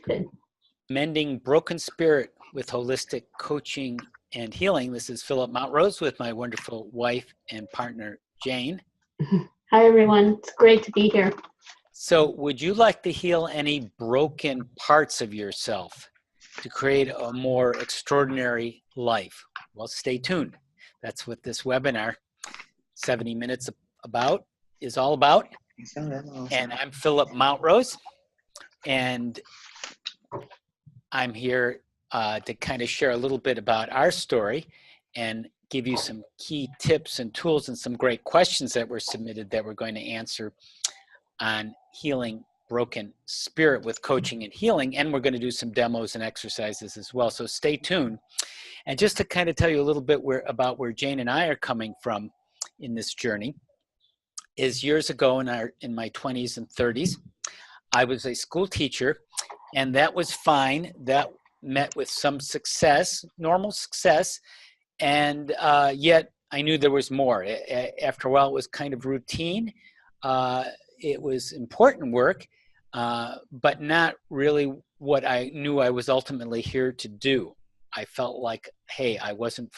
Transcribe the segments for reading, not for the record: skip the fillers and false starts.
Good. Mending Broken Spirit with Holistic Coaching and Healing. This is Philip Montrose with my wonderful wife and partner, Jane. Hi, everyone. It's great to be here. So would you like to heal any broken parts of yourself to create a more extraordinary life? Well, stay tuned. That's what this webinar, 70 minutes about, is all about. And I'm Philip Montrose, and I'm here to kind of share a little bit about our story and give you some key tips and tools and some great questions that were submitted that we're going to answer on healing broken spirit with coaching and healing. And we're going to do some demos and exercises as well. So stay tuned. And just to kind of tell you a little bit about where Jane and I are coming from in this journey is years ago in my 20s and 30s, I was a school teacher, and that was fine. That met with some success, normal success, and yet I knew there was more. After a while, it was kind of routine. It was important work, but not really what I knew I was ultimately here to do. I felt like, hey, I wasn't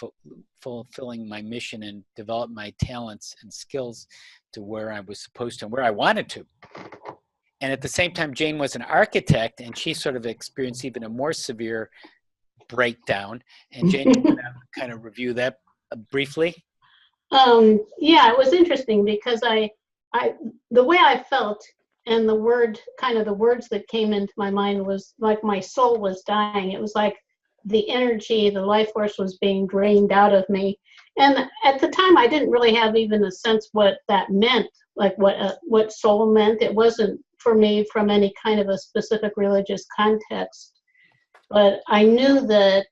fulfilling my mission and develop my talents and skills to where I was supposed to and where I wanted to. And at the same time, Jane was an architect, and she sort of experienced even a more severe breakdown. And Jane, you want to kind of review that briefly? Yeah, it was interesting because the way I felt and the words that came into my mind was like my soul was dying. It was like the energy, the life force was being drained out of me. And at the time, I didn't really have even a sense what that meant, like what soul meant. It wasn't for me from any kind of a specific religious context. But I knew that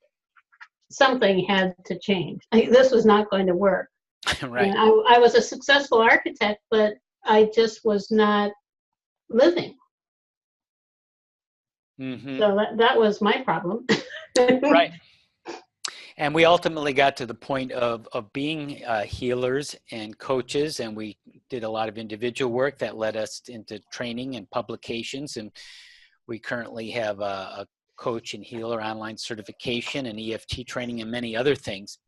something had to change. This was not going to work. Right. And I was a successful architect, but I just was not living. Mm-hmm. So that was my problem. Right. And we ultimately got to the point of being healers and coaches, and we did a lot of individual work that led us into training and publications. And we currently have a coach and healer online certification and EFT training and many other things.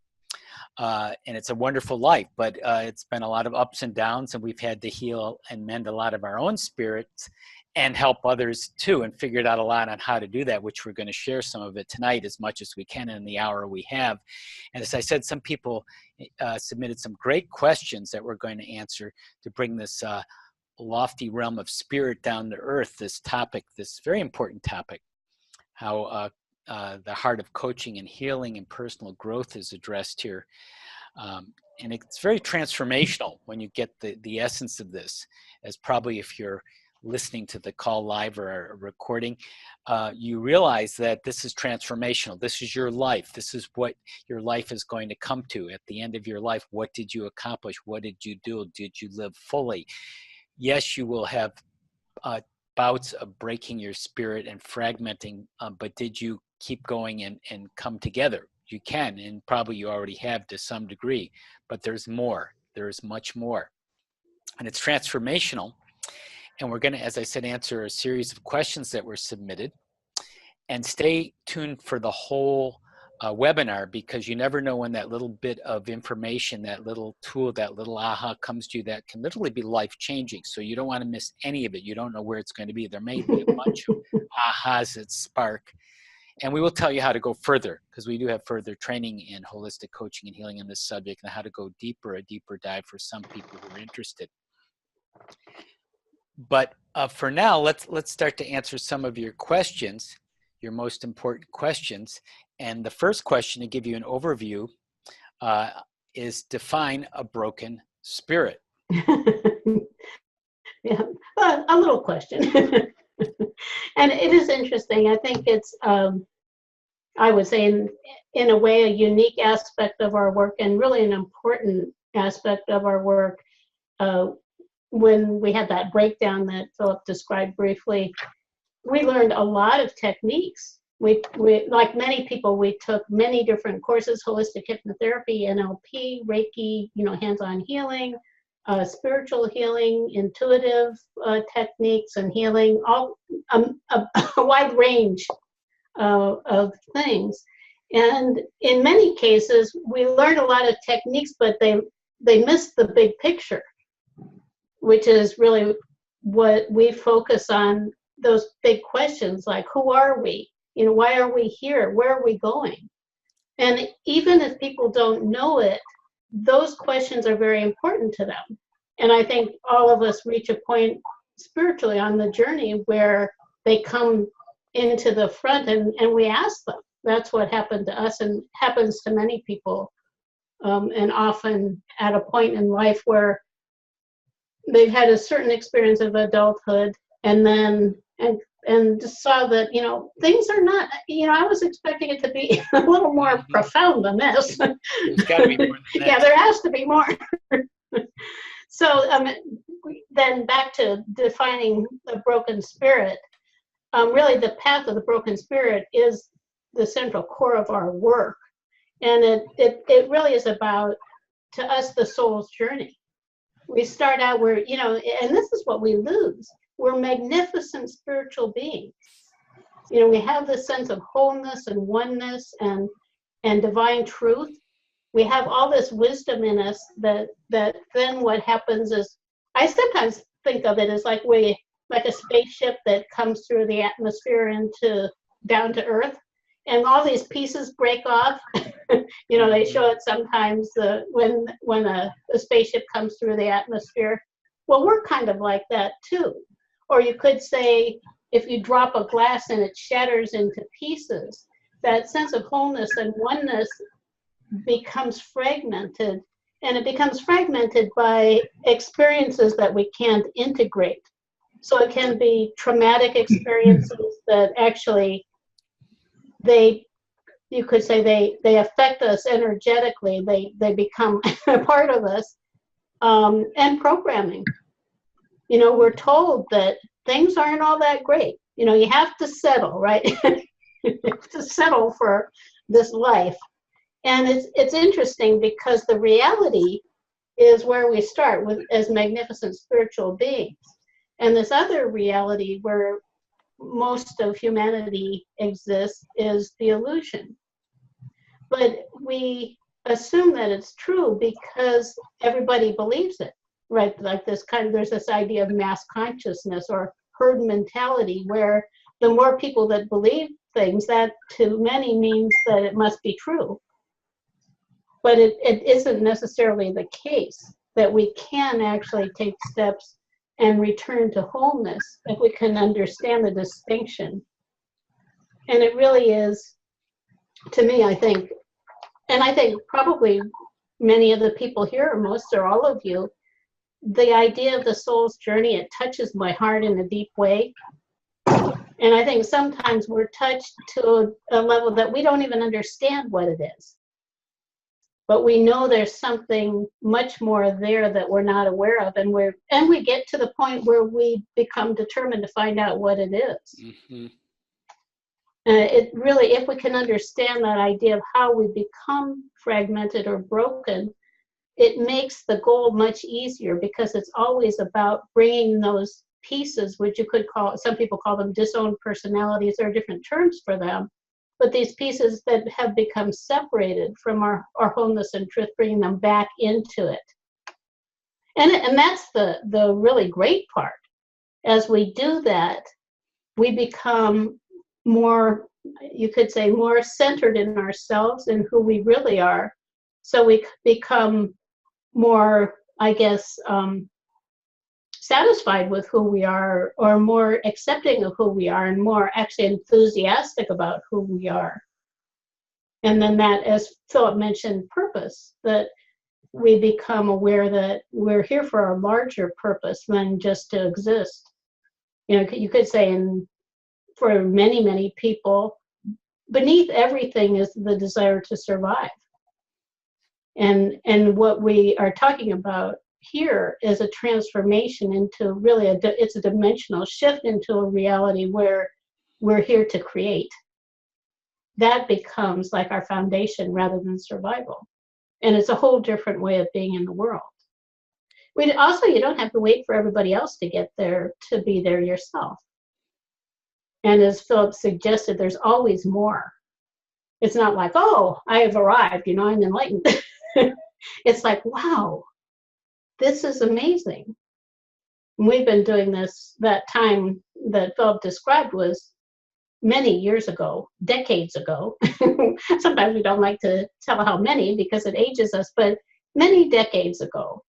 And it's a wonderful life, but it's been a lot of ups and downs, and we've had to heal and mend a lot of our own spirits and help others too, and figured out a lot on how to do that, which we're going to share some of it tonight as much as we can in the hour we have. And as I said, some people submitted some great questions that we're going to answer to bring this lofty realm of spirit down to earth, this topic, this very important topic, how the heart of coaching and healing and personal growth is addressed here. And it's very transformational when you get the essence of this, as probably if you're listening to the call live or a recording, you realize that this is transformational. This is your life. This is what your life is going to come to at the end of your life. What did you accomplish? What did you do? Did you live fully? Yes, you will have bouts of breaking your spirit and fragmenting, but did you keep going and come together? You can, and probably you already have to some degree, but there's more. There's much more. And it's transformational. And we're going to, as I said, answer a series of questions that were submitted. And stay tuned for the whole webinar, because you never know when that little bit of information, that little tool, that little aha comes to you that can literally be life-changing. So you don't want to miss any of it. You don't know where it's going to be. There may be a bunch of ahas that spark. And we will tell you how to go further, because we do have further training in holistic coaching and healing in this subject, and how to go deeper, a deeper dive for some people who are interested. But for now, let's start to answer some of your questions, your most important questions. And the first question, to give you an overview, is define a broken spirit. Yeah, a little question. And it is interesting. I think it's, I would say, in a way, a unique aspect of our work, and really an important aspect of our work. When we had that breakdown that Philip described briefly, we learned a lot of techniques. We like many people, we took many different courses: holistic hypnotherapy, NLP, Reiki, hands-on healing, spiritual healing, intuitive techniques and healing, all a wide range of things. And in many cases, we learn a lot of techniques, but they miss the big picture, which is really what we focus on, those big questions like, who are we? You know, why are we here? Where are we going? And even if people don't know it, those questions are very important to them. And I think all of us reach a point spiritually on the journey where they come into the front and we ask them. That's what happened to us and happens to many people, and often at a point in life where they've had a certain experience of adulthood and then and just saw that, you know, things are not, you know, I was expecting it to be a little more profound than this. There's got to be more than that. Yeah, there has to be more. So then back to defining the broken spirit, really the path of the broken spirit is the central core of our work. And it really is about, to us, the soul's journey. We start out where, you know, and this is what we lose. We're magnificent spiritual beings. You know, we have this sense of wholeness and oneness and divine truth. We have all this wisdom in us that then what happens is, I sometimes think of it as like a spaceship that comes through the atmosphere into down to Earth, and all these pieces break off. You know, they show it sometimes when a spaceship comes through the atmosphere. Well, we're kind of like that too. Or you could say, if you drop a glass and it shatters into pieces, that sense of wholeness and oneness becomes fragmented, and it becomes fragmented by experiences that we can't integrate. So it can be traumatic experiences that actually you could say they affect us energetically. They become a part of us, and programming. You know, we're told that things aren't all that great. You know, you have to settle, right? You have to settle for this life. And it's interesting because the reality is where we start with as magnificent spiritual beings. And this other reality where most of humanity exists is the illusion. But we assume that it's true because everybody believes it, right? Like there's this idea of mass consciousness or herd mentality, where the more people that believe things, that to many means that it must be true. But it isn't necessarily the case, that we can actually take steps and return to wholeness if we can understand the distinction. And it really is, to me, I think, and I think probably many of the people here, or most or all of you, the idea of the soul's journey, it touches my heart in a deep way. And I think sometimes we're touched to a level that we don't even understand what it is. But we know there's something much more there that we're not aware of, and we get to the point where we become determined to find out what it is. Mm-hmm. It really, if we can understand that idea of how we become fragmented or broken, it makes the goal much easier, because it's always about bringing those pieces, which you could call, some people call them disowned personalities. There are different terms for them. But these pieces that have become separated from our wholeness and truth, bringing them back into it. And that's the really great part. As we do that, we become more, you could say, more centered in ourselves and who we really are. So we become more, I guess, satisfied with who we are, or more accepting of who we are, and more actually enthusiastic about who we are. And then that, as Philip mentioned, purpose, that we become aware that we're here for a larger purpose than just to exist. You know, you could say, for many, many people, beneath everything is the desire to survive. And what we are talking about here is a transformation into really it's a dimensional shift into a reality where we're here to create. That becomes like our foundation rather than survival. And it's a whole different way of being in the world. We also, you don't have to wait for everybody else to get there to be there yourself. And as Philip suggested, there's always more. It's not like, oh, I have arrived, you know, I'm enlightened. It's like, wow, this is amazing. We've been doing this, that time that Philip described was many years ago, decades ago. Sometimes we don't like to tell how many because it ages us, but many decades ago.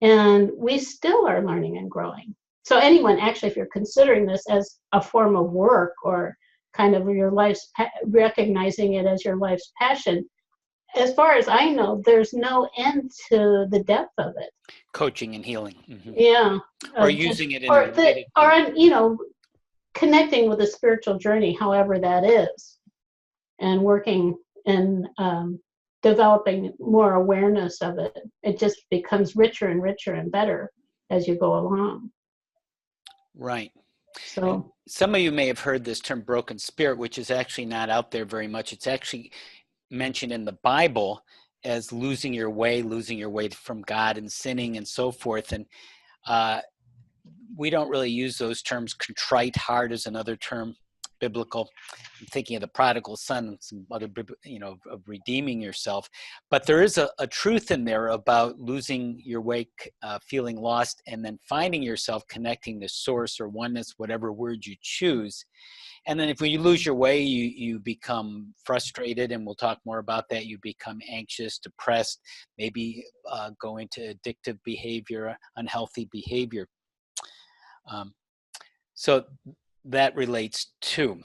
And we still are learning and growing. So anyone, actually, if you're considering this as a form of work or kind of your life's, recognizing it as your life's passion, as far as I know, there's no end to the depth of it. Coaching and healing. Mm-hmm. Yeah. Or using it in a way or you know, connecting with the spiritual journey, however that is, and working and developing more awareness of it. It just becomes richer and richer and better as you go along. Right. So and some of you may have heard this term broken spirit, which is actually not out there very much. It's actually mentioned in the Bible as losing your way from God and sinning and so forth. And we don't really use those terms. Contrite heart is another term, biblical. I'm thinking of the prodigal son and some other, you know, of redeeming yourself. But there is a truth in there about losing your way, feeling lost, and then finding yourself connecting to source or oneness, whatever word you choose. And then if you lose your way, you become frustrated, and we'll talk more about that. You become anxious, depressed, maybe go into addictive behavior, unhealthy behavior. So that relates too.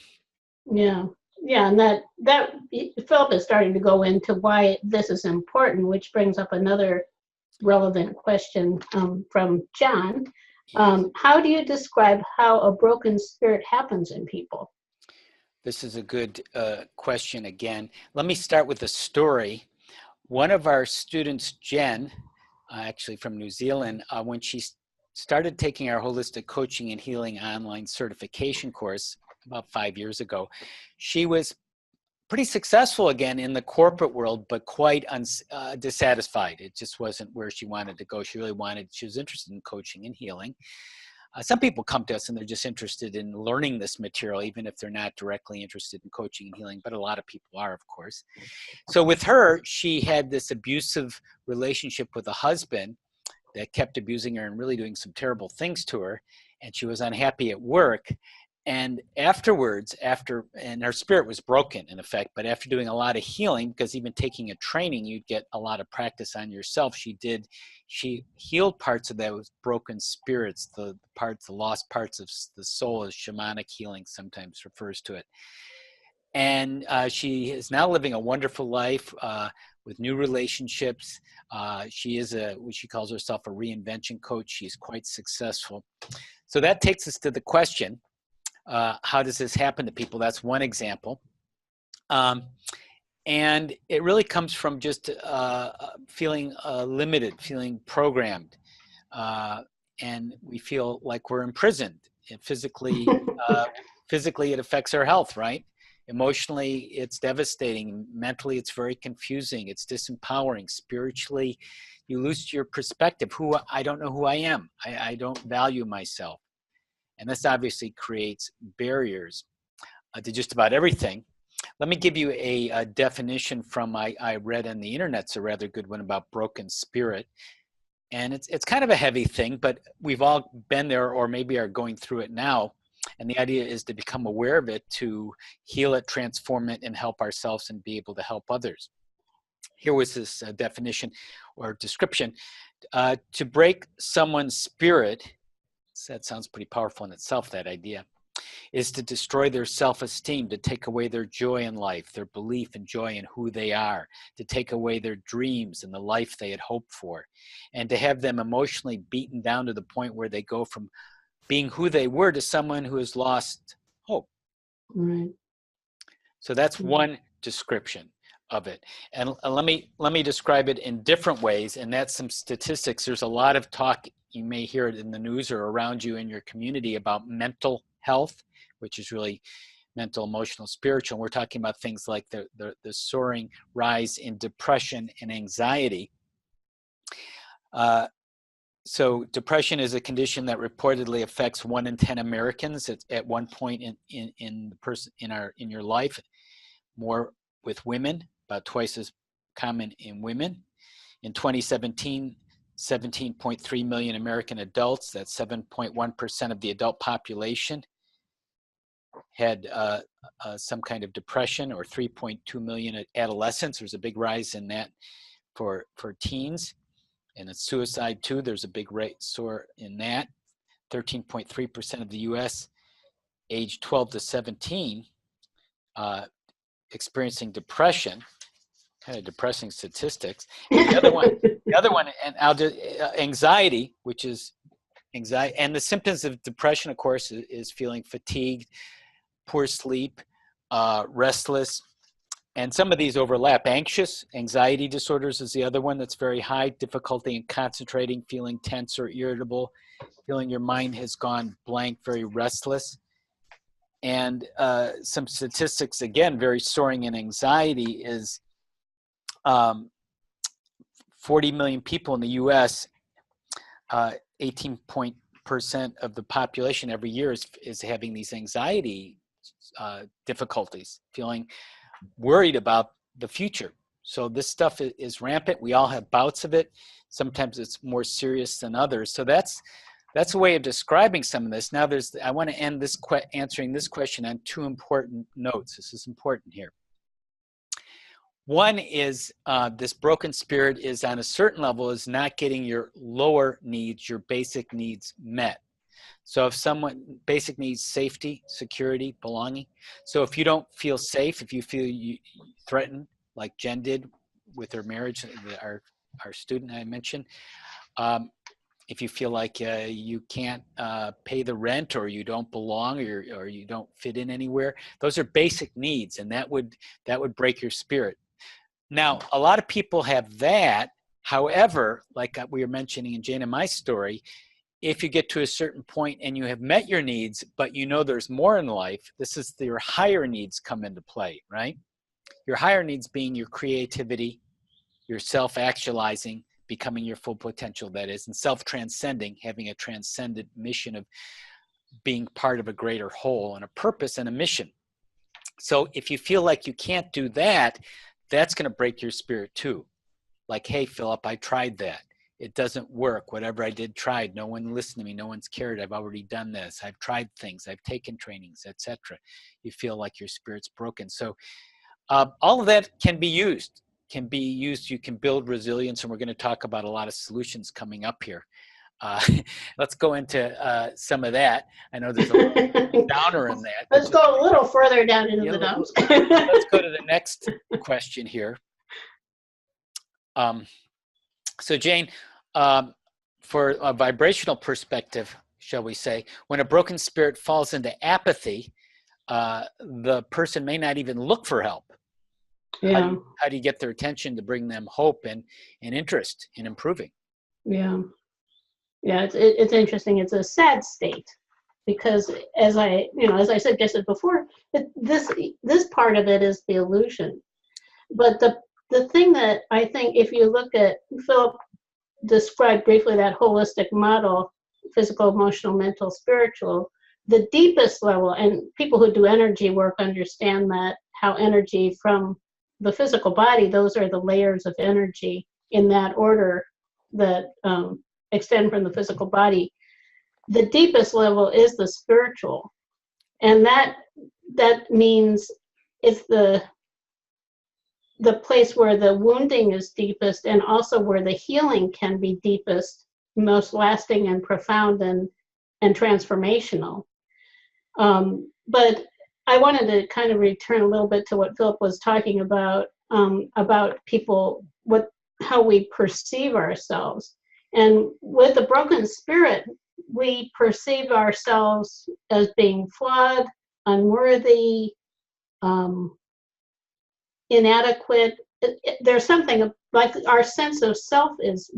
yeah, and that Philip is starting to go into why this is important, which brings up another relevant question from John. How do you describe how a broken spirit happens in people? This is a good question again. Let me start with a story. One of our students, Jen, actually from New Zealand, when she started taking our holistic coaching and healing online certification course about 5 years ago, she was pretty successful again in the corporate world, but quite dissatisfied. It just wasn't where she wanted to go. She was interested in coaching and healing. Some people come to us and they're just interested in learning this material, even if they're not directly interested in coaching and healing, but a lot of people are, of course. So with her, she had this abusive relationship with a husband that kept abusing her and really doing some terrible things to her. And she was unhappy at work. And afterwards, and her spirit was broken in effect, but after doing a lot of healing, because even taking a training, you'd get a lot of practice on yourself. She healed parts of those broken spirits, the lost parts of the soul, as shamanic healing sometimes refers to it. And she is now living a wonderful life with new relationships. She is she calls herself a reinvention coach. She's quite successful. So that takes us to the question, how does this happen to people? That's one example. And it really comes from just feeling limited, feeling programmed. And we feel like we're imprisoned. Physically, it affects our health, right? Emotionally, it's devastating. Mentally, it's very confusing. It's disempowering. Spiritually, you lose your perspective. I don't know who I am. I don't value myself. And this obviously creates barriers to just about everything. Let me give you a definition from I read on the internet. It's a rather good one about broken spirit. And it's kind of a heavy thing, but we've all been there or maybe are going through it now. And the idea is to become aware of it, to heal it, transform it, and help ourselves and be able to help others. Here was this definition or description. To break someone's spirit, that sounds pretty powerful in itself, that idea, is to destroy their self-esteem, to take away their joy in life, their belief and joy in who they are, to take away their dreams and the life they had hoped for, and to have them emotionally beaten down to the point where they go from being who they were to someone who has lost hope. Right. So that's one description of it. And let me describe it in different ways, and that's some statistics. There's a lot of talk, you may hear it in the news or around you in your community, about mental health, which is really mental, emotional, spiritual. We're talking about things like the soaring rise in depression and anxiety. So depression is a condition that reportedly affects 1 in 10 Americans at one point in your life, more with women, about twice as common in women. In 2017, 17.3 million American adults, that's 7.1% of the adult population, had some kind of depression, or 3.2 million adolescents. There's a big rise in that for teens. And it's suicide too. There's a big rate soar in that. 13.3% of the U.S. age 12 to 17 experiencing depression. Kind of depressing statistics. And the other one, and I'll do anxiety, which is anxiety, and the symptoms of depression, of course, is feeling fatigued, poor sleep, restless. And some of these overlap. Anxious, anxiety disorders is the other one that's very high. Difficulty in concentrating, feeling tense or irritable, feeling your mind has gone blank, very restless. And some statistics, again, very soaring in anxiety is 40 million people in the U.S., 18% of the population every year is having these anxiety difficulties, feeling worried about the future. So this stuff is rampant. We all have bouts of it. Sometimes it's more serious than others. So that's a way of describing some of this. Now I want to end this answering this question on two important notes. This is important here. One is this broken spirit is on a certain level is not getting your lower needs, your basic needs met. So if someone basic needs safety, security, belonging. So if you don't feel safe, if you feel threatened, like Jen did with her marriage, our student I mentioned, if you feel like you can't pay the rent, or you don't belong, or you don't fit in anywhere, those are basic needs, and that would break your spirit. Now, a lot of people have that. However, like we were mentioning in Jane and my story, if you get to a certain point and you have met your needs, but you know there's more in life, this is your higher needs come into play, right? Your higher needs being your creativity, your self-actualizing, becoming your full potential, that is, and self-transcending, having a transcendent mission of being part of a greater whole and a purpose and a mission. So if you feel like you can't do that, that's going to break your spirit too. Like, hey, Philip, I tried that. It doesn't work. Whatever I did, tried. No one listened to me. No one's cared. I've already done this. I've tried things. I've taken trainings, etc. You feel like your spirit's broken. So all of that can be used. You can build resilience, and we're going to talk about a lot of solutions coming up here. Let's go into some of that. I know there's a downer in that. Let's go a little further down into the dumps. Let's go to the next question here. So Jane, for a vibrational perspective, shall we say, when a broken spirit falls into apathy, the person may not even look for help. Yeah. How do you get their attention to bring them hope and interest in improving? Yeah. Yeah, it's interesting. It's a sad state, because as I suggested before, this part of it is the illusion. But the thing that I think, if you look at, Philip described briefly that holistic model, physical, emotional, mental, spiritual, the deepest level, and people who do energy work understand that, how energy from the physical body, those are the layers of energy in that order that extend from the physical body. The deepest level is the spiritual, and that means it's the place where the wounding is deepest, and also where the healing can be deepest, most lasting and profound and transformational. But I wanted to kind of return a little bit to what Philip was talking about people, how we perceive ourselves. And with a broken spirit, we perceive ourselves as being flawed, unworthy, inadequate. There's something like our sense of self is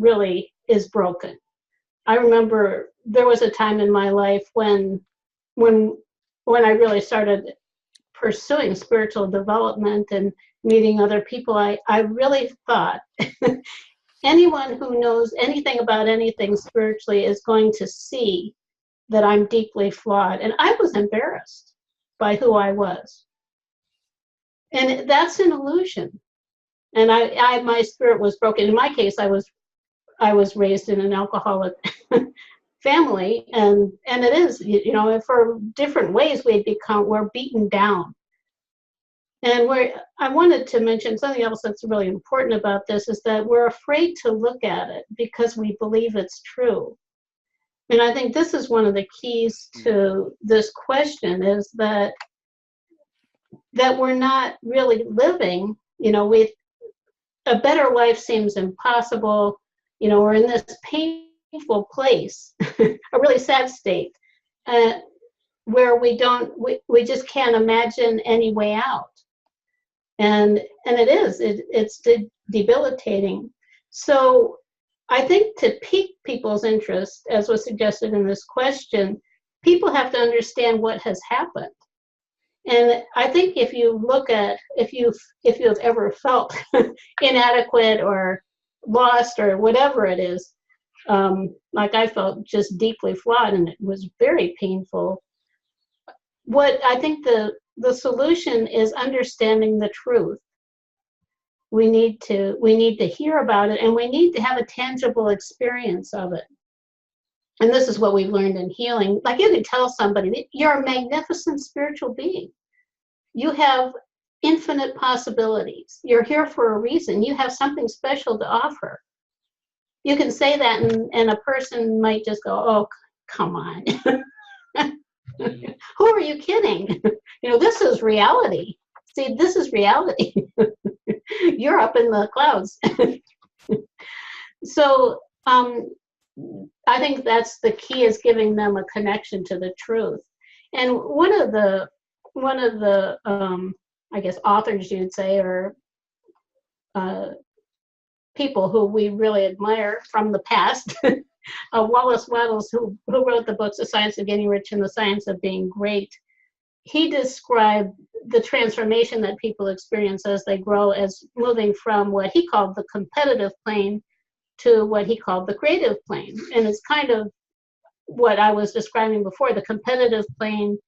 broken. I remember there was a time in my life when I really started pursuing spiritual development and meeting other people, I really thought anyone who knows anything about anything spiritually is going to see that I'm deeply flawed. And I was embarrassed by who I was. And that's an illusion. And my spirit was broken. In my case, I was raised in an alcoholic family, and it is, you know, for different ways we're beaten down. And I wanted to mention something else that's really important about this is that we're afraid to look at it because we believe it's true. And I think this is one of the keys to this question, is that we're not really living, you know, a better life seems impossible. You know, we're in this painful place, a really sad state, where we just can't imagine any way out. And it's debilitating. So I think to pique people's interest, as was suggested in this question, people have to understand what has happened. And I think if you've ever felt inadequate or lost or whatever it is, like I felt just deeply flawed, and it was very painful. What I think the solution is understanding the truth. We need to hear about it, and we need to have a tangible experience of it. And this is what we've learned in healing. Like, you can tell somebody that you're a magnificent spiritual being. You have infinite possibilities. You're here for a reason. You have something special to offer. You can say that, and a person might just go, "Oh, come on." Who are you kidding? You know, this is reality. See, this is reality. You're up in the clouds. So I think that's the key, is giving them a connection to the truth. And one of the I guess authors, you'd say, or people who we really admire from the past, Wallace Wattles, who wrote the books The Science of Getting Rich and The Science of Being Great, he described the transformation that people experience as they grow as moving from what he called the competitive plane to what he called the creative plane. And it's kind of what I was describing before. The competitive plane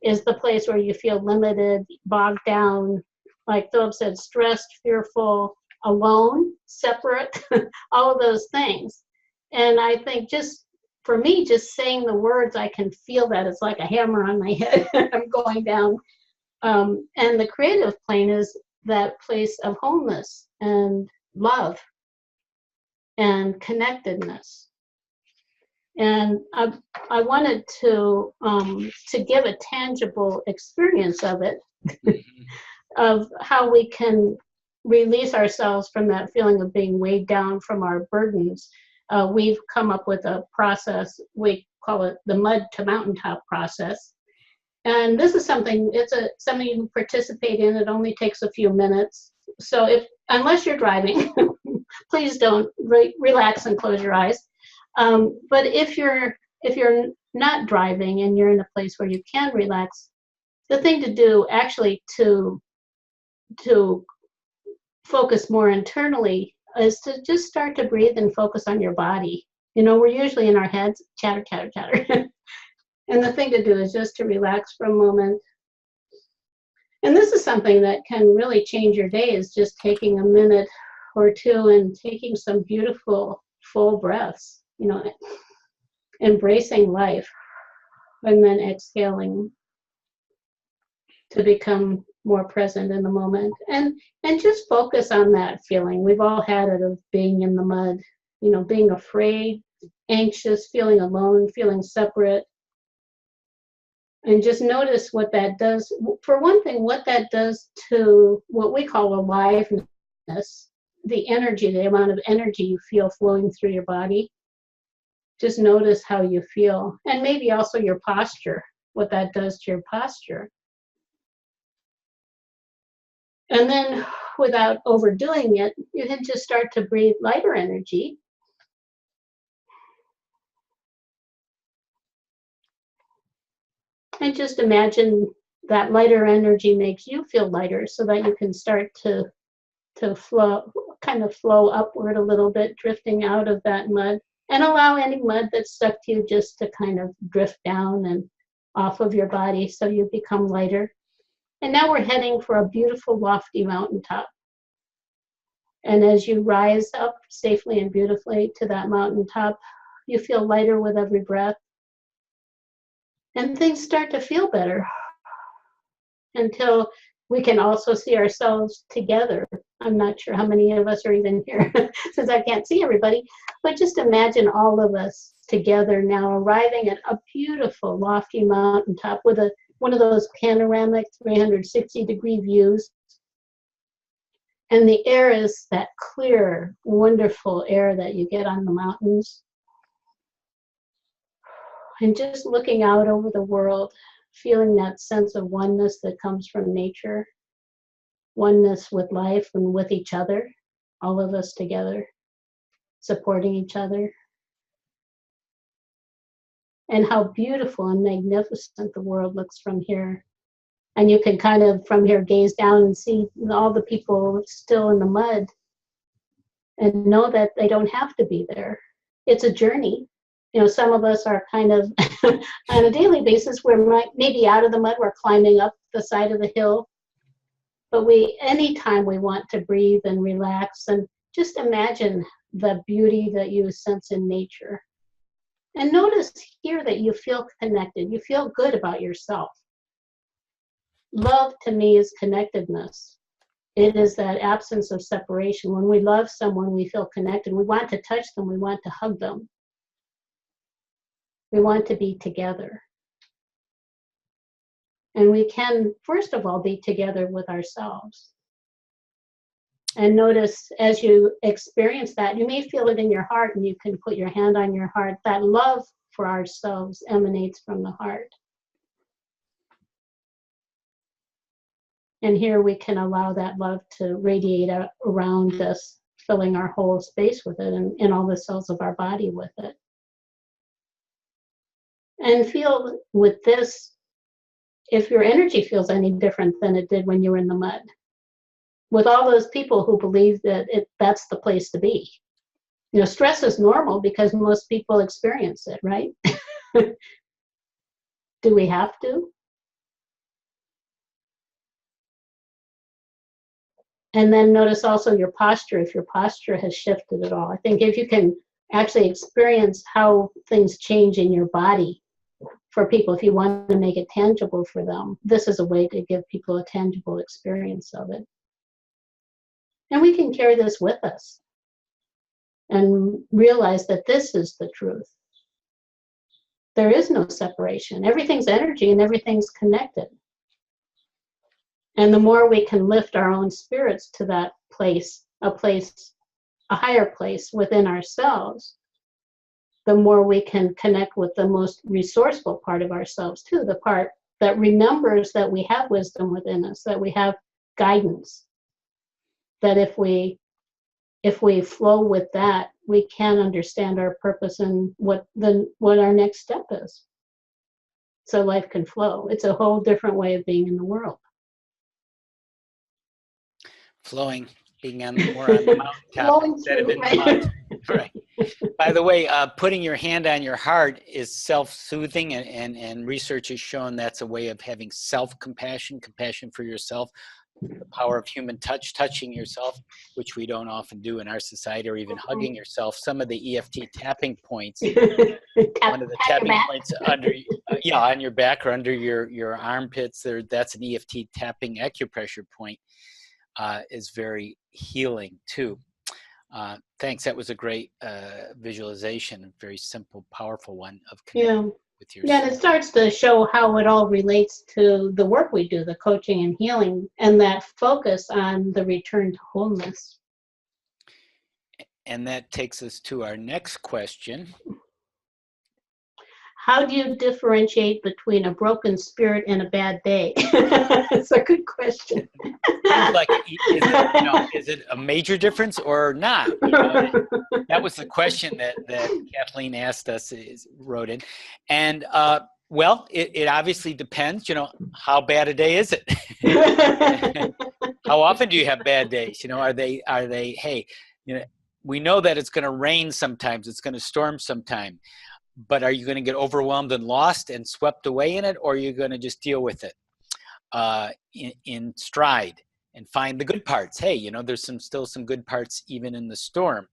is the place where you feel limited, bogged down, like Philip said, stressed, fearful, alone, separate, all of those things. And I think just for me, just saying the words, I can feel that it's like a hammer on my head. I'm going down. And the creative plane is that place of wholeness and love and connectedness. And I wanted to give a tangible experience of it, of how we can release ourselves from that feeling of being weighed down from our burdens. We've come up with a process, we call it the mud to mountaintop process. And this is something, something you can participate in. It only takes a few minutes. So unless you're driving, please don't relax and close your eyes. But if you're not driving and you're in a place where you can relax, the thing to do actually to focus more internally is to just start to breathe and focus on your body. You know, we're usually in our heads, chatter, chatter, chatter. And the thing to do is just to relax for a moment. And this is something that can really change your day, is just taking a minute or two and taking some beautiful full breaths, you know, embracing life, and then exhaling to become more present in the moment, and just focus on that feeling. We've all had it, of being in the mud, you know, being afraid, anxious, feeling alone, feeling separate. And just notice what that does. For one thing, what that does to what we call aliveness, the energy, the amount of energy you feel flowing through your body. Just notice how you feel. And maybe also your posture, what that does to your posture. And then, without overdoing it, you can just start to breathe lighter energy. And just imagine that lighter energy makes you feel lighter, so that you can start to flow, kind of flow upward a little bit, drifting out of that mud, and allow any mud that's stuck to you just to kind of drift down and off of your body so you become lighter. And now we're heading for a beautiful, lofty mountaintop. And as you rise up safely and beautifully to that mountaintop, you feel lighter with every breath. And things start to feel better until we can also see ourselves together. I'm not sure how many of us are even here since I can't see everybody, but just imagine all of us together now arriving at a beautiful, lofty mountaintop with one of those panoramic 360-degree views. And the air is that clear, wonderful air that you get on the mountains. And just looking out over the world, feeling that sense of oneness that comes from nature, oneness with life and with each other, all of us together, supporting each other. And how beautiful and magnificent the world looks from here. And you can kind of from here gaze down and see all the people still in the mud and know that they don't have to be there. It's a journey. You know, some of us are kind of on a daily basis, we're maybe out of the mud, we're climbing up the side of the hill. But anytime we want to breathe and relax and just imagine the beauty that you sense in nature. And notice here that you feel connected, you feel good about yourself. Love to me is connectedness. It is that absence of separation. When we love someone, we feel connected. We want to touch them, we want to hug them. We want to be together. And we can, first of all, be together with ourselves. And notice as you experience that, you may feel it in your heart, and you can put your hand on your heart. That love for ourselves emanates from the heart. And here we can allow that love to radiate around us, filling our whole space with it and all the cells of our body with it. And feel with this, if your energy feels any different than it did when you were in the mud, with all those people who believe that that's the place to be. You know, stress is normal because most people experience it, right? Do we have to? And then notice also your posture, if your posture has shifted at all. I think if you can actually experience how things change in your body for people, if you want to make it tangible for them, this is a way to give people a tangible experience of it. And we can carry this with us and realize that this is the truth. There is no separation. Everything's energy and everything's connected. And the more we can lift our own spirits to that place, a higher place within ourselves, the more we can connect with the most resourceful part of ourselves too, the part that remembers that we have wisdom within us, that we have guidance, that if we flow with that, we can understand our purpose and what our next step is. So life can flow. It's a whole different way of being in the world. Flowing, being more on the mountaintop instead of in the mud. Right. By the way, putting your hand on your heart is self-soothing, and research has shown that's a way of having self-compassion, compassion for yourself, the power of human touch, touching yourself, which we don't often do in our society, or even hugging yourself. Some of the EFT tapping points, one of the tapping points under, on your back or under your armpits, that's an EFT tapping acupressure point, is very healing too. Thanks. That was a great visualization, a very simple, powerful one of connecting with yourself. Yeah, and it starts to show how it all relates to the work we do, the coaching and healing, and that focus on the return to wholeness. And that takes us to our next question. How do you differentiate between a broken spirit and a bad day? It's a good question. Like, is it a major difference or not? That was the question that Kathleen asked us, wrote in. And well, it obviously depends, how bad a day is it? How often do you have bad days? You know, are they, hey, you know, we know that it's going to rain sometimes, it's going to storm sometime, but are you going to get overwhelmed and lost and swept away in it, or are you going to just deal with it in stride and find the good parts? Hey, you know, there's still some good parts even in the storm.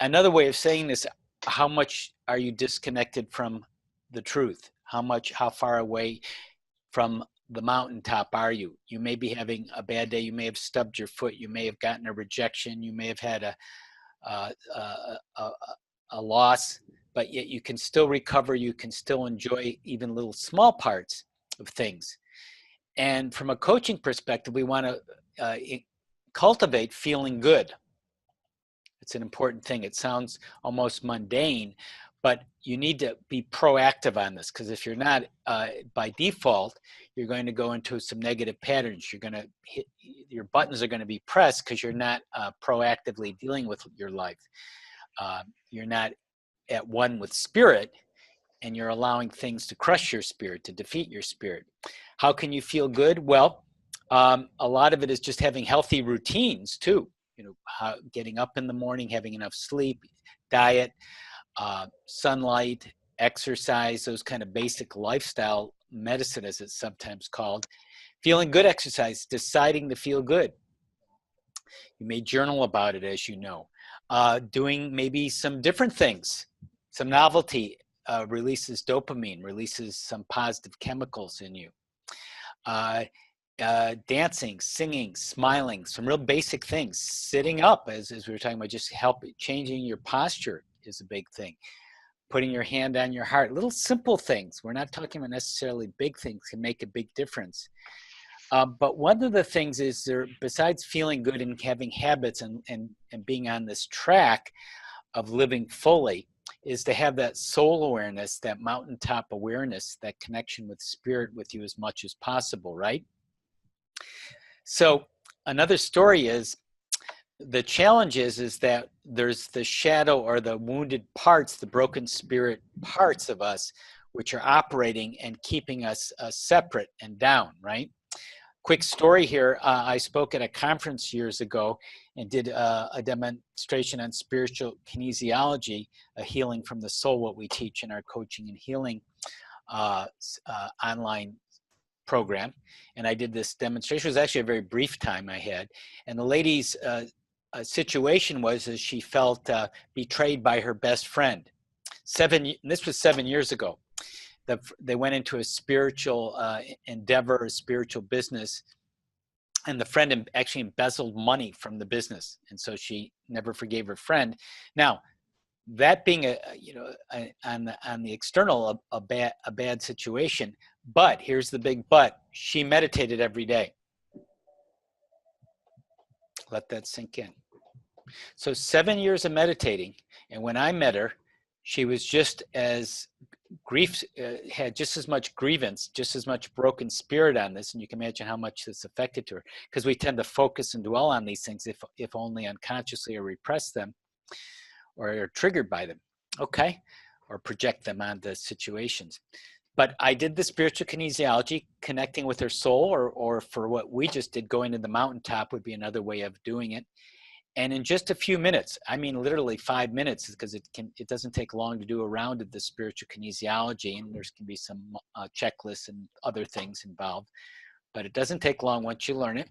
Another way of saying this, how much are you disconnected from the truth? How far away from the mountaintop are you? You may be having a bad day. You may have stubbed your foot. You may have gotten a rejection. You may have had a loss, but yet you can still recover. You can still enjoy even little small parts of things. And from a coaching perspective, we want to cultivate feeling good. It's an important thing. It sounds almost mundane, but you need to be proactive on this, because if you're not, by default, you're going to go into some negative patterns. You're going to hit, your buttons are going to be pressed because you're not proactively dealing with your life. You're not at one with spirit, and you're allowing things to crush your spirit, to defeat your spirit. How can you feel good? Well, a lot of it is just having healthy routines too. You know, getting up in the morning, having enough sleep, diet, sunlight, exercise, those kind of basic lifestyle medicine, as it's sometimes called. Feeling good exercise, deciding to feel good. You may journal about it, as you know. Doing maybe some different things, some novelty releases dopamine, releases some positive chemicals in you. Dancing, singing, smiling, some real basic things. Sitting up, as we were talking about, just changing your posture is a big thing. Putting your hand on your heart, little simple things. We're not talking about necessarily big things, can make a big difference. But one of the things is there, besides feeling good and having habits and being on this track of living fully, is to have that soul awareness, that mountaintop awareness, that connection with spirit with you as much as possible, right? So another story is, the challenge is that there's the shadow or the wounded parts, the broken spirit parts of us, which are operating and keeping us separate and down, right? Quick story here. I spoke at a conference years ago and did a demonstration on spiritual kinesiology, a healing from the soul, what we teach in our coaching and healing online program. And I did this demonstration. It was actually a very brief time I had. And the lady's situation was as she felt betrayed by her best friend. This was 7 years ago. They went into a spiritual endeavor, a spiritual business, and the friend actually embezzled money from the business, and so she never forgave her friend. Now, that being on the external a bad situation, but here's the big but: she meditated every day. Let that sink in. So 7 years of meditating, and when I met her, she was just as had just as much grievance, just as much broken spirit on this, and you can imagine how much this affected her, because we tend to focus and dwell on these things, if only unconsciously, or repress them, or are triggered by them, okay, or project them onto situations. But I did the spiritual kinesiology, connecting with her soul, or for what we just did, going to the mountaintop would be another way of doing it. And in just a few minutes, I mean literally 5 minutes, because it doesn't take long to do a round of the spiritual kinesiology, and there can be some checklists and other things involved, but it doesn't take long once you learn it.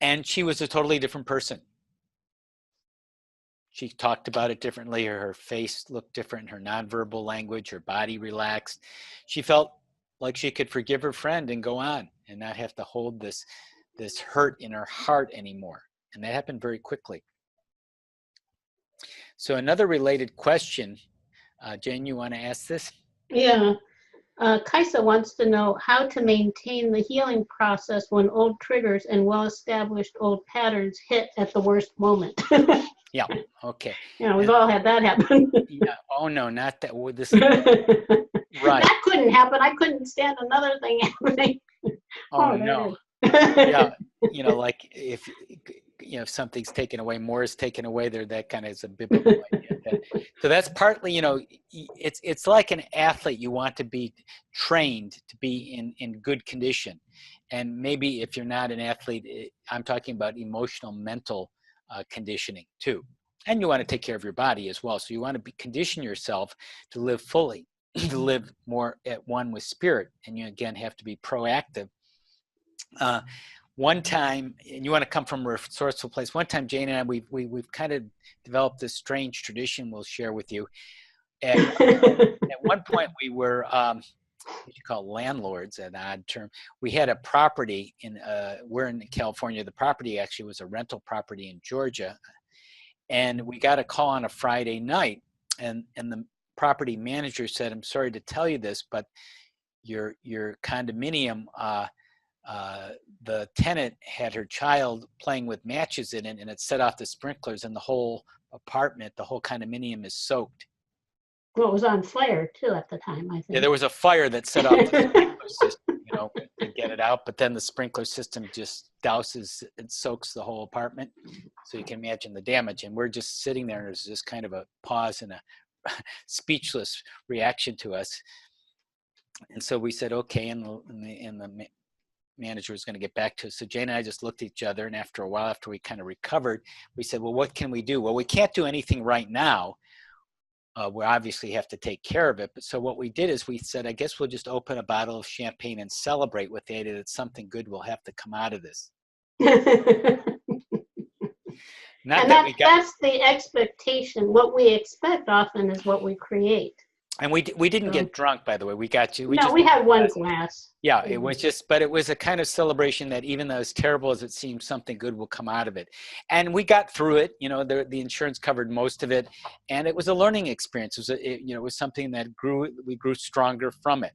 And she was a totally different person. She talked about it differently. Her face looked different, her nonverbal language, her body relaxed. She felt like she could forgive her friend and go on and not have to hold this hurt in her heart anymore. And that happened very quickly. So another related question, Jane, you want to ask this? Yeah. Kaisa wants to know how to maintain the healing process when old triggers and well-established old patterns hit at the worst moment. Yeah, okay. Yeah, we've all had that happen. Yeah. Oh, no, not that. This right. That couldn't happen. I couldn't stand another thing happening. Oh, no. Yeah, like if something's taken away, more is taken away there, that kind of is a biblical idea. So that's partly, it's like an athlete. You want to be trained to be in good condition. And maybe if you're not an athlete, I'm talking about emotional, mental conditioning too. And you want to take care of your body as well. So you want to condition yourself to live fully, to live more at one with spirit. And you, again, have to be proactive. One time, and you want to come from a resourceful place. One time, Jane and I, we've kind of developed this strange tradition we'll share with you. At one point, we were what you call landlords, an odd term. We had a property we're in California. The property actually was a rental property in Georgia, and we got a call on a Friday night, and the property manager said, "I'm sorry to tell you this, but your condominium." The tenant had her child playing with matches in it, and it set off the sprinklers, and the whole apartment, the whole condominium is soaked. Well, it was on fire too at the time, I think. Yeah, there was a fire that set off the sprinkler system, to get it out, but then the sprinkler system just douses and soaks the whole apartment. So you can imagine the damage. And we're just sitting there, and there's just kind of a pause and a speechless reaction to us. And so we said, okay, and the manager was going to get back to us. So Jane and I just looked at each other, and after a while, after we kind of recovered, we said, well, what can we do? Well, we can't do anything right now. We obviously have to take care of it. But so what we did is we said, I guess we'll just open a bottle of champagne and celebrate with the idea that something good will have to come out of this. That's the expectation. What we expect often is what we create. And we didn't get drunk, by the way. We got you. We had one glass. Yeah, it was but it was a kind of celebration that even though as terrible as it seemed, something good will come out of it. And we got through it. The insurance covered most of it, and it was a learning experience. It was something that we grew stronger from it.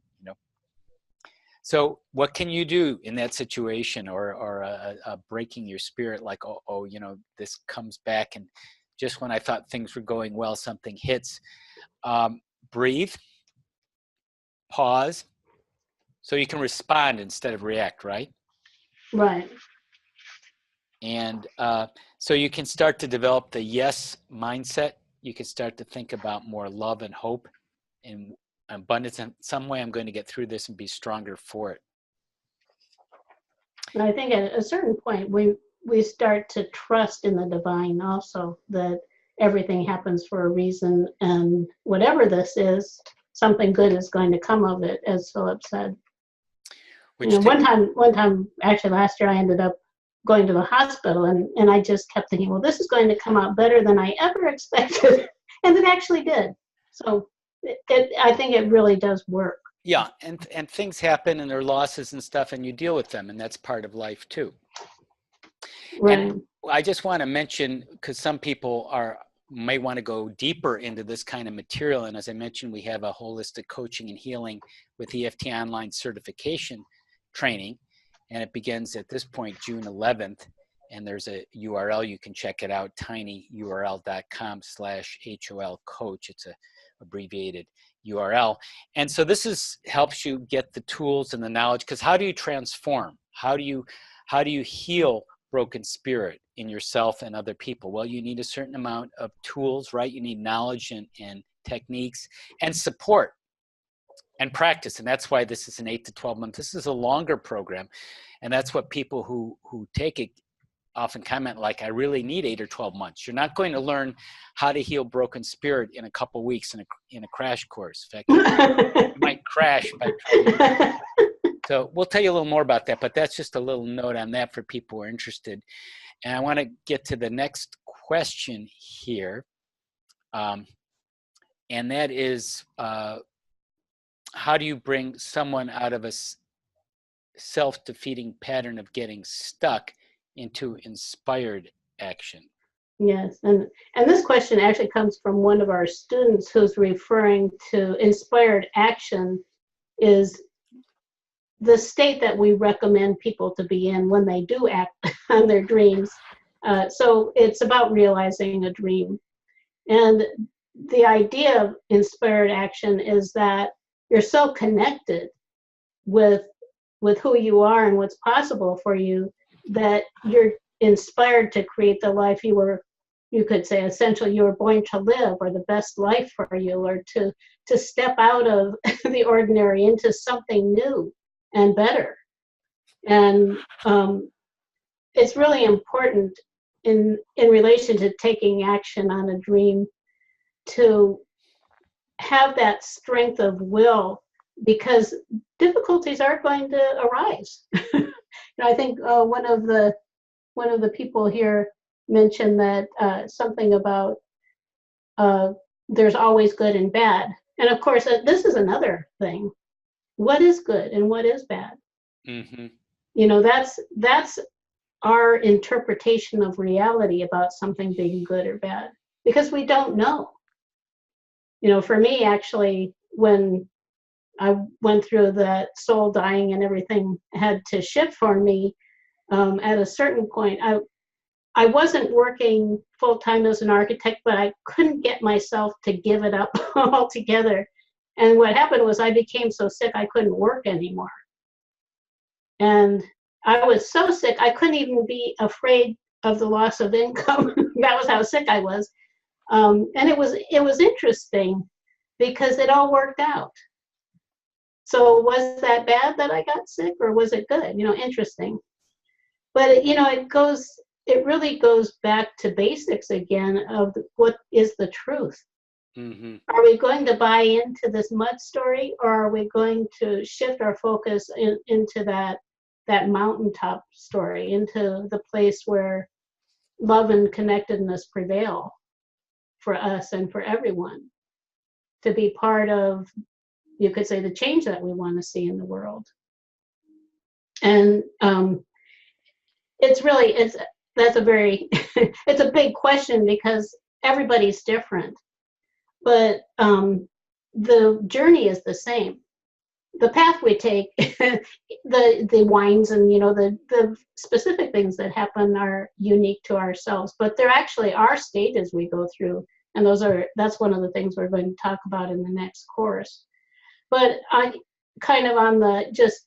So what can you do in that situation, or breaking your spirit, like this comes back, and just when I thought things were going well, something hits. Breathe, pause, so you can respond instead of react, right? Right. And so you can start to develop the yes mindset. You can start to think about more love and hope and abundance. In some way, I'm going to get through this and be stronger for it. And I think at a certain point, we start to trust in the divine also, that everything happens for a reason, and whatever this is, something good is going to come of it, as Philip said. One time, actually last year, I ended up going to the hospital, and I just kept thinking, well, this is going to come out better than I ever expected, and it actually did. So I think it really does work. Yeah, and things happen, and there are losses and stuff, and you deal with them, and that's part of life too. Right. And I just want to mention, because some people may want to go deeper into this kind of material. And as I mentioned, we have a holistic coaching and healing with EFT online certification training. And it begins at this point, June 11th. And there's a URL, you can check it out, tinyurl.com/HOL coach. It's a abbreviated URL. And so this helps you get the tools and the knowledge, because how do you transform? How do you heal broken spirit in yourself and other people? Well, you need a certain amount of tools, right? You need knowledge and techniques and support and practice. And that's why this is an 8 to 12 month. This is a longer program. And that's what people who take it often comment, like, I really need 8 or 12 months. You're not going to learn how to heal broken spirit in a couple weeks in a crash course. In fact, you might crash by trying. So we'll tell you a little more about that, but that's just a little note on that for people who are interested. And I want to get to the next question here. And that is, how do you bring someone out of a self-defeating pattern of getting stuck into inspired action? Yes, and this question actually comes from one of our students, who's referring to inspired action is the state that we recommend people to be in when they do act on their dreams. So it's about realizing a dream. And the idea of inspired action is that you're so connected with who you are and what's possible for you that you're inspired to create the life you could say essentially you were born to live, or the best life for you, or to step out of the ordinary into something new and better. And it's really important in relation to taking action on a dream to have that strength of will, because difficulties are going to arise. I think one of the people here mentioned that something about there's always good and bad. And of course, this is another thing. What is good and what is bad? Mm-hmm. That's our interpretation of reality about something being good or bad, because we don't know. For me, actually, when I went through that soul dying and everything had to shift for me, at a certain point, I wasn't working full-time as an architect, but I couldn't get myself to give it up altogether. And what happened was I became so sick I couldn't work anymore. And I was so sick I couldn't even be afraid of the loss of income. That was how sick I was. And it was interesting because it all worked out. So was that bad that I got sick, or was it good? Interesting. But it really goes back to basics again of what is the truth. Mm-hmm. Are we going to buy into this mud story, or are we going to shift our focus into that mountaintop story, into the place where love and connectedness prevail for us and for everyone, to be part of, you could say, the change that we want to see in the world? And that's a very it's a big question, because everybody's different, but the journey is the same. The path we take, the winds and the specific things that happen are unique to ourselves, but there actually are stages we go through, and that's one of the things we're going to talk about in the next course. But I kind of, on the just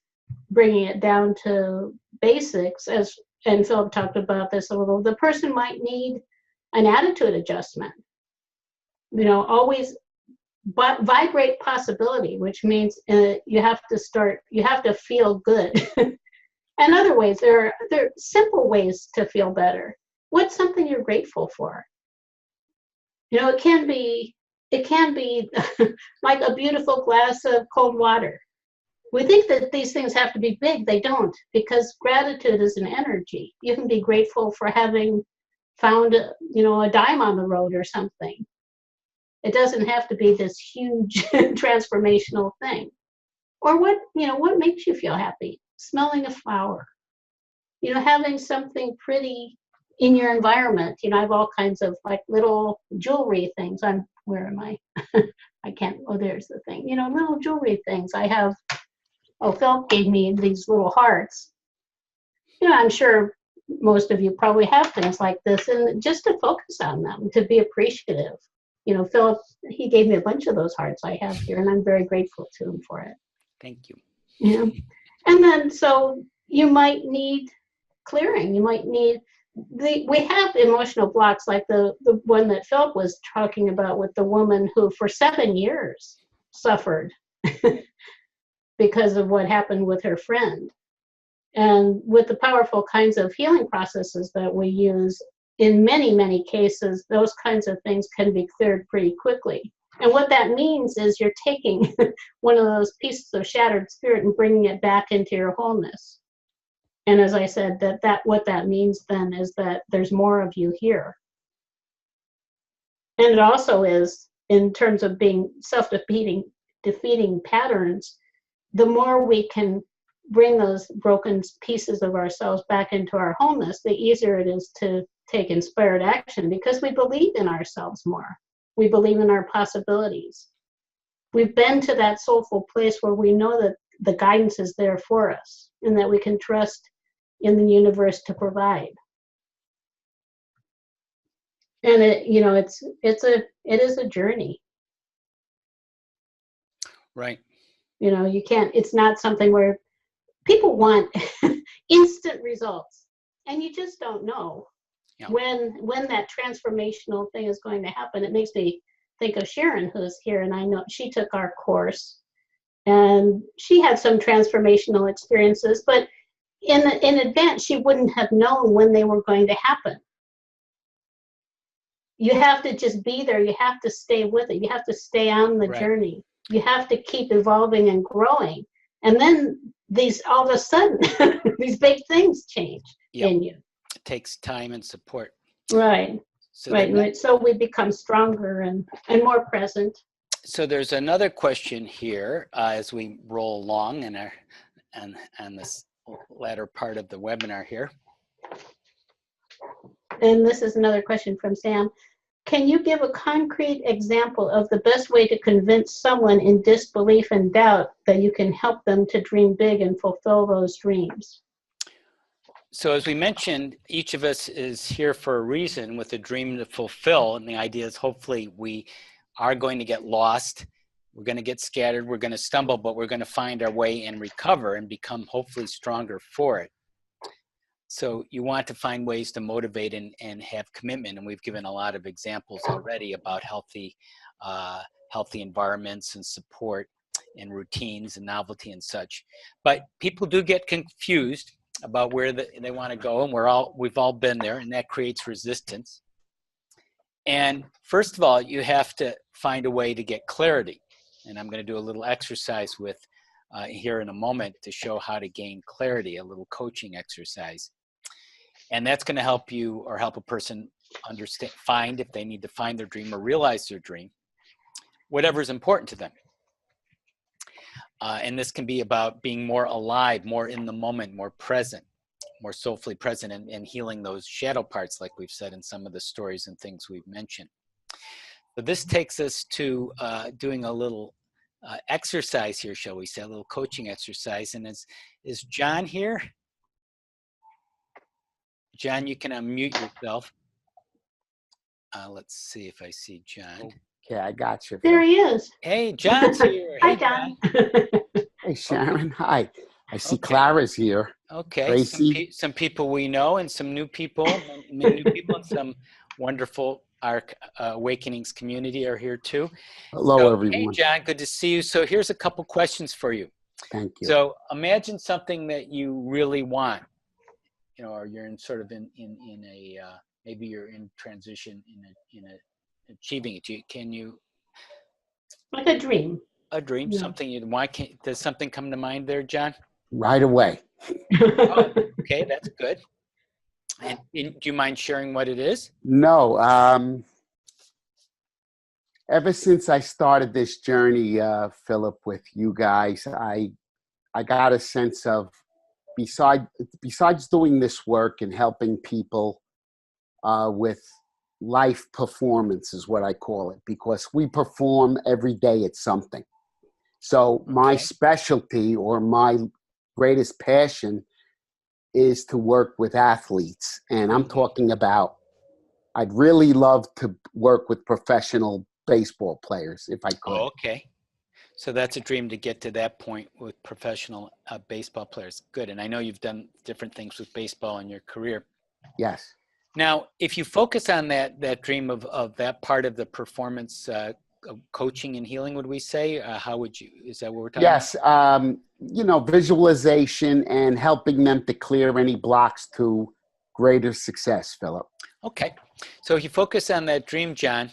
bringing it down to basics, and Philip talked about this a little, the person might need an attitude adjustment. Always vibrate possibility, which means you have to feel good. And other ways, there are simple ways to feel better. What's something you're grateful for? It can be like a beautiful glass of cold water. We think that these things have to be big. They don't, because gratitude is an energy. You can be grateful for having found a dime on the road or something. It doesn't have to be this huge transformational thing. Or what makes you feel happy? Smelling a flower. Having something pretty in your environment. I have all kinds of like little jewelry things. Where am I? I can't, there's the thing. Little jewelry things. I have, Phil gave me these little hearts. I'm sure most of you probably have things like this, and just to focus on them, to be appreciative. Philip, he gave me a bunch of those hearts I have here, and I'm very grateful to him for it. Thank you. Yeah. And then, so you might need clearing. You might need, we have emotional blocks, like the one that Philip was talking about with the woman who for 7 years suffered because of what happened with her friend. And with the powerful kinds of healing processes that we use, in many, many cases, those kinds of things can be cleared pretty quickly. And what that means is you're taking one of those pieces of shattered spirit and bringing it back into your wholeness. And as I said, what that means then is that there's more of you here. And it also is, in terms of being defeating patterns, the more we can bring those broken pieces of ourselves back into our wholeness, the easier it is to take inspired action, because we believe in ourselves more. We believe in our possibilities. We've been to that soulful place where we know that the guidance is there for us, and that we can trust in the universe to provide. And it is a journey. Right. It's not something where people want instant results, and you just don't know when that transformational thing is going to happen. It makes me think of Sharon, who's here, and I know she took our course, and she had some transformational experiences, but in advance, she wouldn't have known when they were going to happen. You have to just be there. You have to stay with it. You have to stay on the journey. You have to keep evolving and growing. And then all of a sudden, these big things change in you. It takes time and support. Right. So right. So we become stronger and more present. So there's another question here as we roll along in and this latter part of the webinar here. And this is another question from Sam. Can you give a concrete example of the best way to convince someone in disbelief and doubt that you can help them to dream big and fulfill those dreams? So as we mentioned, each of us is here for a reason with a dream to fulfill. And the idea is hopefully we are going to get lost. We're going to get scattered. We're going to stumble, but we're going to find our way and recover and become hopefully stronger for it. So you want to find ways to motivate and have commitment. And we've given a lot of examples already about healthy environments and support and routines and novelty and such. But people do get confused about where they want to go. And we've all been there, and that creates resistance. And first of all, you have to find a way to get clarity. And I'm going to do a little exercise with here in a moment to show how to gain clarity, a little coaching exercise. And that's going to help you or help a person find if they need to find their dream or realize their dream, whatever is important to them. And this can be about being more alive, more in the moment, more present, more soulfully present, and healing those shadow parts, like we've said in some of the stories and things we've mentioned. But this takes us to doing a little exercise here, shall we say, a little coaching exercise. And is John here? John, you can unmute yourself. Let's see if I see John. Okay, I got you. There he is. Hey, John's here. Hi, John. Hey, Sharon. Hi. I see Clara's here. Okay. Tracy. Some people we know and some new people, and some wonderful Awakenings community are here too. Hello, everyone. Hey, John, good to see you. So here's a couple questions for you. Thank you. So imagine something that you really want, or you're in sort of in a maybe you're in transition in achieving it. Can you? Like a dream. A dream, Yeah. something you'd want. Does something come to mind there, John? Right away. Oh, okay, that's good. And do you mind sharing what it is? No. Ever since I started this journey, Philip, with you guys, I got a sense of, besides doing this work and helping people with life performance is what I call it, because we perform every day at something. So my specialty or my greatest passion is to work with athletes. And I'm talking about, I'd really love to work with professional baseball players if I could. Oh, okay. So that's a dream to get to that point with professional baseball players. Good. And I know you've done different things with baseball in your career. Yes. Now, if you focus on that dream of that part of the performance coaching and healing, would we say, how would you, is that what we're talking about? Yes. Visualization and helping them to clear any blocks to greater success, Philip. Okay. So if you focus on that dream, John,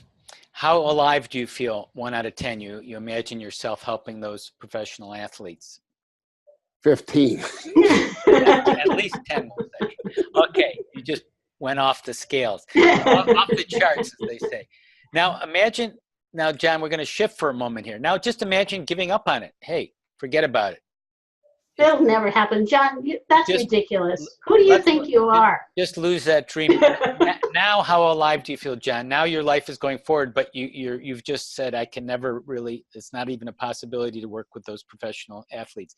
how alive do you feel, 1 out of 10? You imagine yourself helping those professional athletes? 15. At least 10. Okay. You just went off the scales, off the charts, as they say. Now, John, we're going to shift for a moment here. Now, just imagine giving up on it. Hey, forget about it. That'll never happen. John, that's ridiculous. Who do you think you are? Just lose that dream. Now, how alive do you feel, John? Now your life is going forward, but you've just said, I can never really, it's not even a possibility to work with those professional athletes.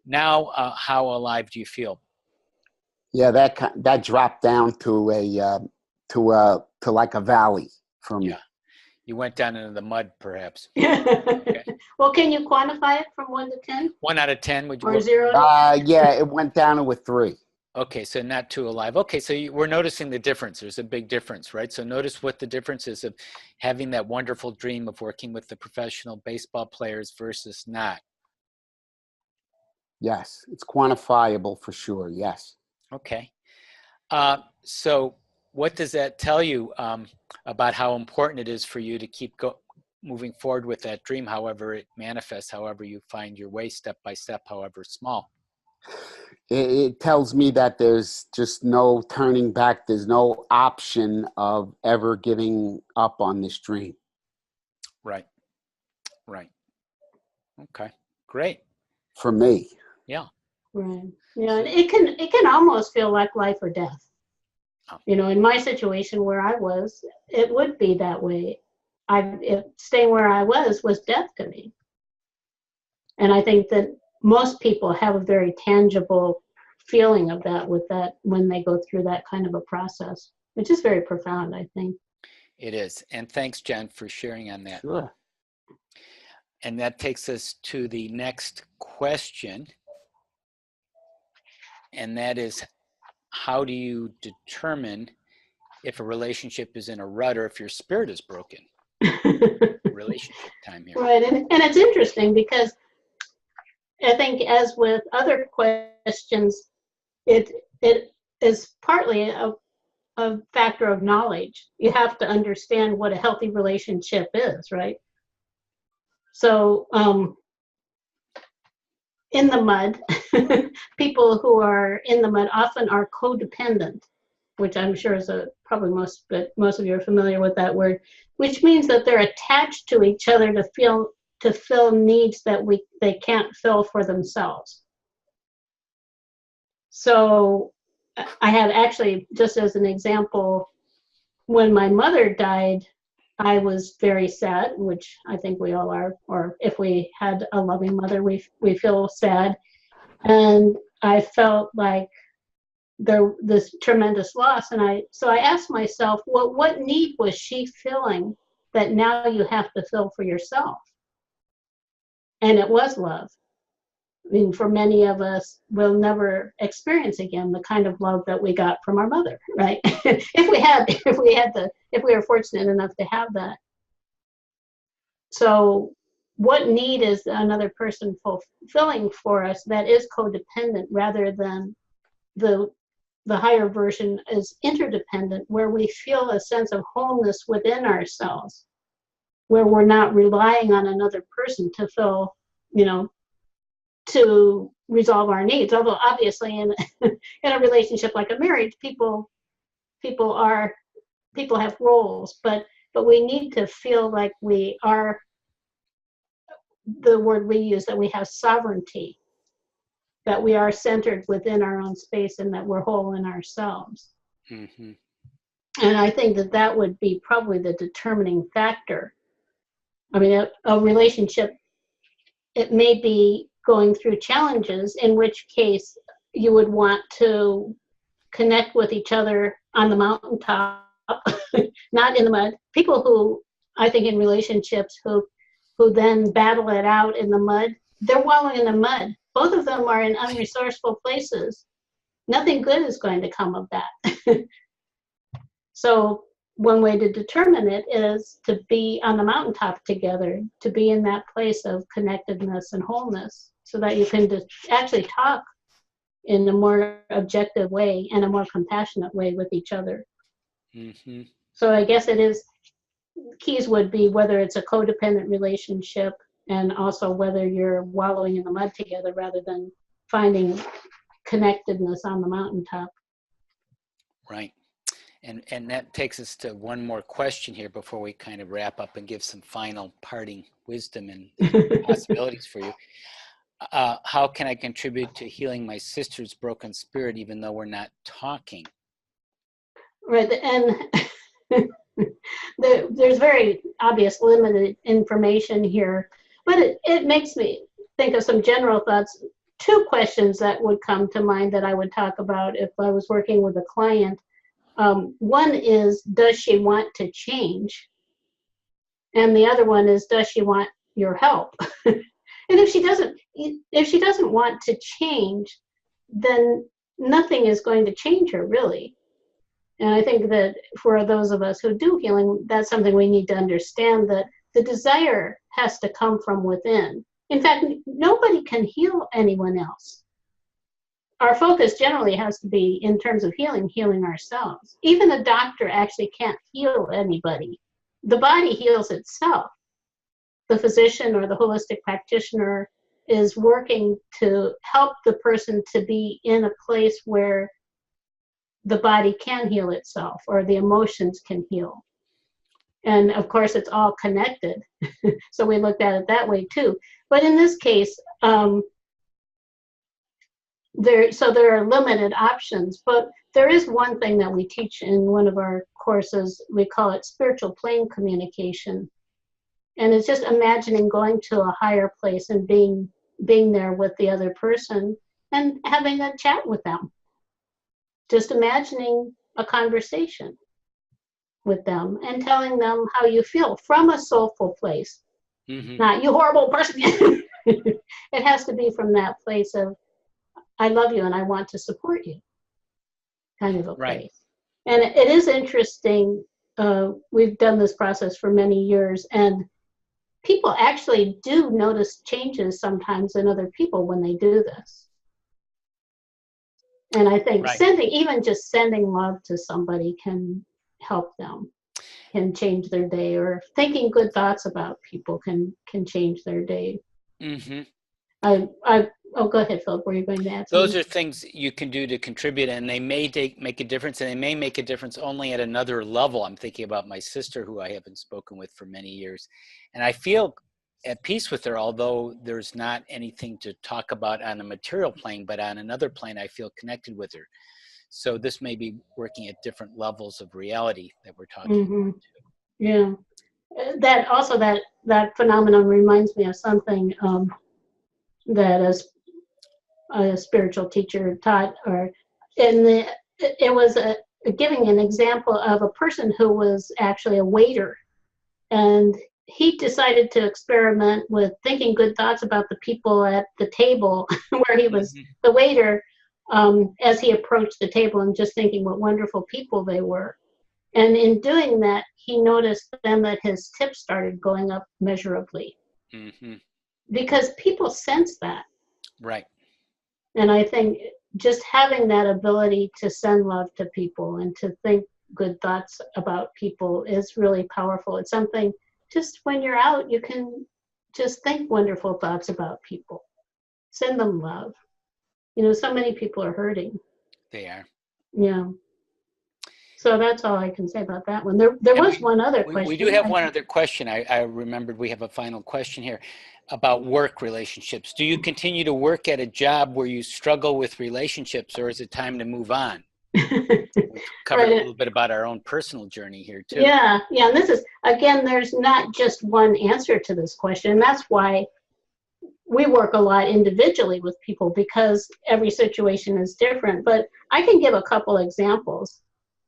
Now, how alive do you feel? Yeah, that dropped down to like a valley for me. Yeah. You went down into the mud, perhaps. Okay. Well, can you quantify it from 1 to 10? 1 out of 10, would you? Or 0? Yeah, it went down to a 3. Okay, so not too alive. Okay, so we're noticing the difference. There's a big difference, right? So notice what the difference is of having that wonderful dream of working with the professional baseball players versus not. Yes, it's quantifiable for sure. Yes. Okay. So what does that tell you about how important it is for you to keep moving forward with that dream, however it manifests, however you find your way step by step, however small? It tells me that there's just no turning back. There's no option of ever giving up on this dream. Right. Right. Okay. Great. For me. Yeah. Right. Yeah, and it can almost feel like life or death. Oh. You know, in my situation where I was, it would be that way. Staying where I was death to me. And I think that most people have a very tangible feeling of that with that when they go through that kind of a process, which is very profound, I think. It is. And thanks, Jen, for sharing on that. Sure. And that takes us to the next question. And that is, how do you determine if a relationship is in a rudder, if your spirit is broken? Relationship time here. Right, and it's interesting because I think, as with other questions, it is partly a factor of knowledge. You have to understand what a healthy relationship is, right? So in the mud, people who are in the mud often are codependent, which I'm sure is probably most of you are familiar with that word, which means that they're attached to each other to fill needs that they can't fill for themselves. So I had actually, just as an example, when my mother died, I was very sad, which I think we all are, or if we had a loving mother, we feel sad. And I felt like this tremendous loss. And so I asked myself, what need was she filling that now you have to fill for yourself? And it was love. I mean, for many of us, we'll never experience again the kind of love that we got from our mother, right? if we were fortunate enough to have that. So what need is another person fulfilling for us that is codependent, rather than the higher version is interdependent, where we feel a sense of wholeness within ourselves, where we're not relying on another person to fill, to resolve our needs. Although obviously in a relationship like a marriage, people have roles, but we need to feel like we are, the word we use, that we have sovereignty, that we are centered within our own space, and that we're whole in ourselves. Mm-hmm. And I think that would be probably the determining factor. I mean, a relationship, it may be going through challenges, in which case you would want to connect with each other on the mountaintop, not in the mud. People who, I think, in relationships who then battle it out in the mud, they're wallowing in the mud. Both of them are in unresourceful places. Nothing good is going to come of that. So one way to determine it is to be on the mountaintop together, to be in that place of connectedness and wholeness, so that you can actually talk in a more objective way and a more compassionate way with each other. Mm-hmm. So I guess keys would be whether it's a codependent relationship, and also whether you're wallowing in the mud together rather than finding connectedness on the mountaintop. Right. And that takes us to one more question here before we kind of wrap up and give some final parting wisdom and possibilities for you. How can I contribute to healing my sister's broken spirit, even though we're not talking? Right, and there's very obvious limited information here, but it makes me think of some general thoughts. Two questions that would come to mind that I would talk about if I was working with a client. One is, does she want to change? And the other one is, does she want your help? And if she doesn't want to change, then nothing is going to change her, really. And I think that for those of us who do healing, that's something we need to understand, that the desire has to come from within. In fact, nobody can heal anyone else. Our focus generally has to be, in terms of healing ourselves. Even a doctor actually can't heal anybody. The body heals itself. The physician or the holistic practitioner is working to help the person to be in a place where the body can heal itself, or the emotions can heal. And of course, it's all connected. So we looked at it that way too. But in this case, there are limited options. But there is one thing that we teach in one of our courses. We call it spiritual plane communication. And it's just imagining going to a higher place and being there with the other person and having a chat with them. Just imagining a conversation with them and telling them how you feel from a soulful place. Mm-hmm. Not, you horrible person. It has to be from that place of, I love you and I want to support you, kind of a place. And it is interesting. We've done this process for many years, and people actually do notice changes sometimes in other people when they do this. And I think even just sending love to somebody can help them, can change their day, or thinking good thoughts about people can change their day. Mm-hmm. Go ahead, Philip. Were you going to add something? Those are things you can do to contribute, and they may make a difference, and they may make a difference only at another level. I'm thinking about my sister, who I haven't spoken with for many years, and I feel at peace with her, although there's not anything to talk about on a material plane, but on another plane, I feel connected with her. So this may be working at different levels of reality that we're talking about. Yeah. That phenomenon reminds me of something that a spiritual teacher taught, it was giving an example of a person who was actually a waiter, and he decided to experiment with thinking good thoughts about the people at the table where he was the waiter, as he approached the table, and just thinking what wonderful people they were. And in doing that, he noticed then that his tips started going up measurably. Mm-hmm. Because people sense that. Right. And I think just having that ability to send love to people and to think good thoughts about people is really powerful. It's something, just when you're out, you can just think wonderful thoughts about people. Send them love. So many people are hurting. They are. Yeah. So that's all I can say about that one. There was one other question. We do have one other question. I remembered we have a final question here about work relationships. Do you continue to work at a job where you struggle with relationships, or is it time to move on? We've covered a little bit about our own personal journey here too. Yeah. And this is, again, there's not just one answer to this question. And that's why we work a lot individually with people, because every situation is different. But I can give a couple examples.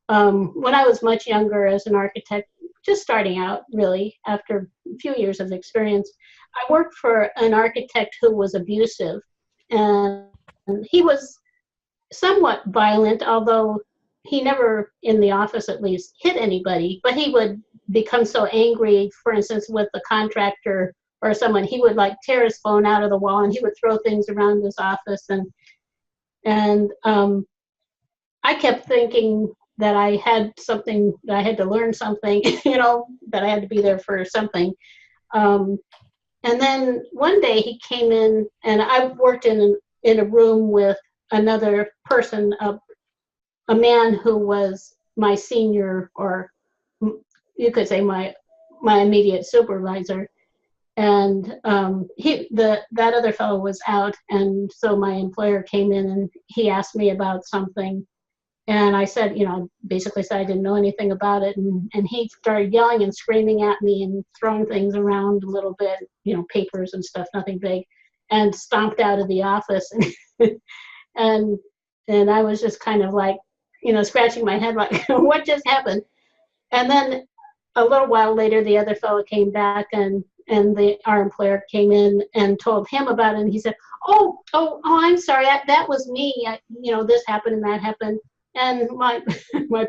When I was much younger as an architect, just starting out really, after a few years of experience, I worked for an architect who was abusive, and he was somewhat violent, although he never, in the office at least, hit anybody, but he would become so angry, for instance, with the contractor or someone, he would like tear his phone out of the wall, and he would throw things around his office. And I kept thinking that I had to learn something, that I had to be there for something. And then one day he came in, and I worked in a room with another person, a man who was my senior, or you could say my immediate supervisor. And that other fellow was out, and so my employer came in and he asked me about something. And I said, basically said I didn't know anything about it. And he started yelling and screaming at me and throwing things around a little bit, papers and stuff, nothing big, and stomped out of the office. And I was just kind of like, scratching my head like, what just happened? And then a little while later, the other fellow came back, and our employer came in and told him about it. And he said, oh, I'm sorry, that was me. This happened and that happened. And my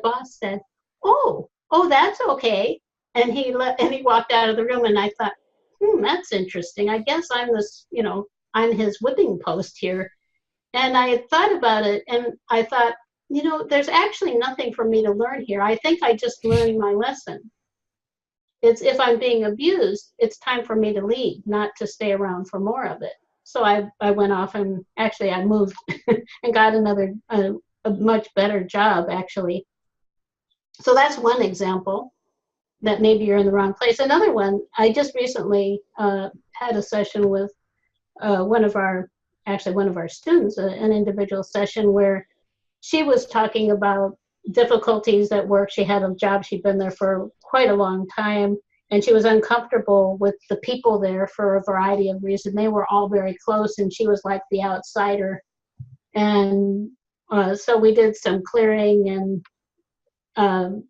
boss said, oh, that's okay. And he walked out of the room, and I thought, that's interesting. I guess I'm this, I'm his whipping post here. And I thought about it, and I thought, there's actually nothing for me to learn here. I think I just learned my lesson. It's if I'm being abused, it's time for me to leave, not to stay around for more of it. So I went off, and actually I moved and got another, a much better job, actually. So that's one example that maybe you're in the wrong place. Another one, I just recently had a session with one of our students, an individual session where she was talking about difficulties at work. She had a job, she'd been there for quite a long time, and she was uncomfortable with the people there for a variety of reasons. They were all very close, and she was like the outsider. And so we did some clearing and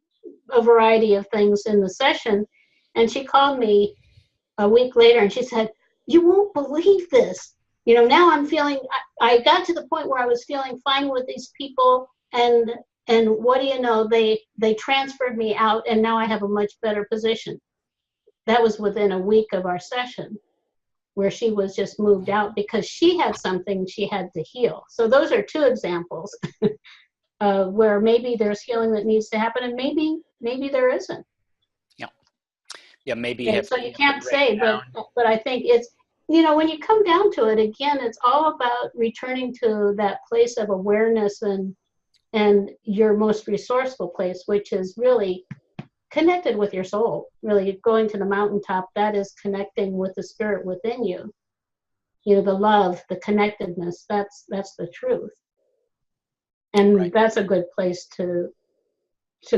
a variety of things in the session. And she called me a week later, and she said, "You won't believe this. Now I'm feeling, I got to the point where I was feeling fine with these people, and what do you know, they transferred me out, and now I have a much better position." That was within a week of our session, where she was just moved out because she had something she had to heal. So those are two examples where maybe there's healing that needs to happen, and maybe there isn't. Yeah, maybe. And so you can't say, but I think it's, when you come down to it, again, it's all about returning to that place of awareness and your most resourceful place, which is really connected with your soul. Really going to the mountaintop, that is connecting with the spirit within you. The love, the connectedness, that's the truth. And right. That's a good place to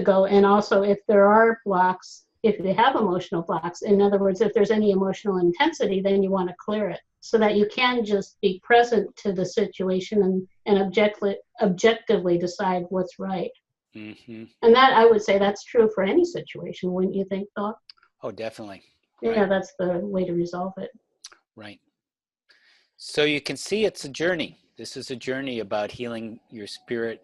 go. And also, if there are blocks, if they have emotional blocks, in other words, if there's any emotional intensity, then you want to clear it so that you can just be present to the situation and objectively decide what's right. Mm-hmm. And that, I would say, that's true for any situation, wouldn't you think, Philip? Oh, definitely. Yeah, right. That's the way to resolve it. Right. So you can see it's a journey. This is a journey about healing your spirit,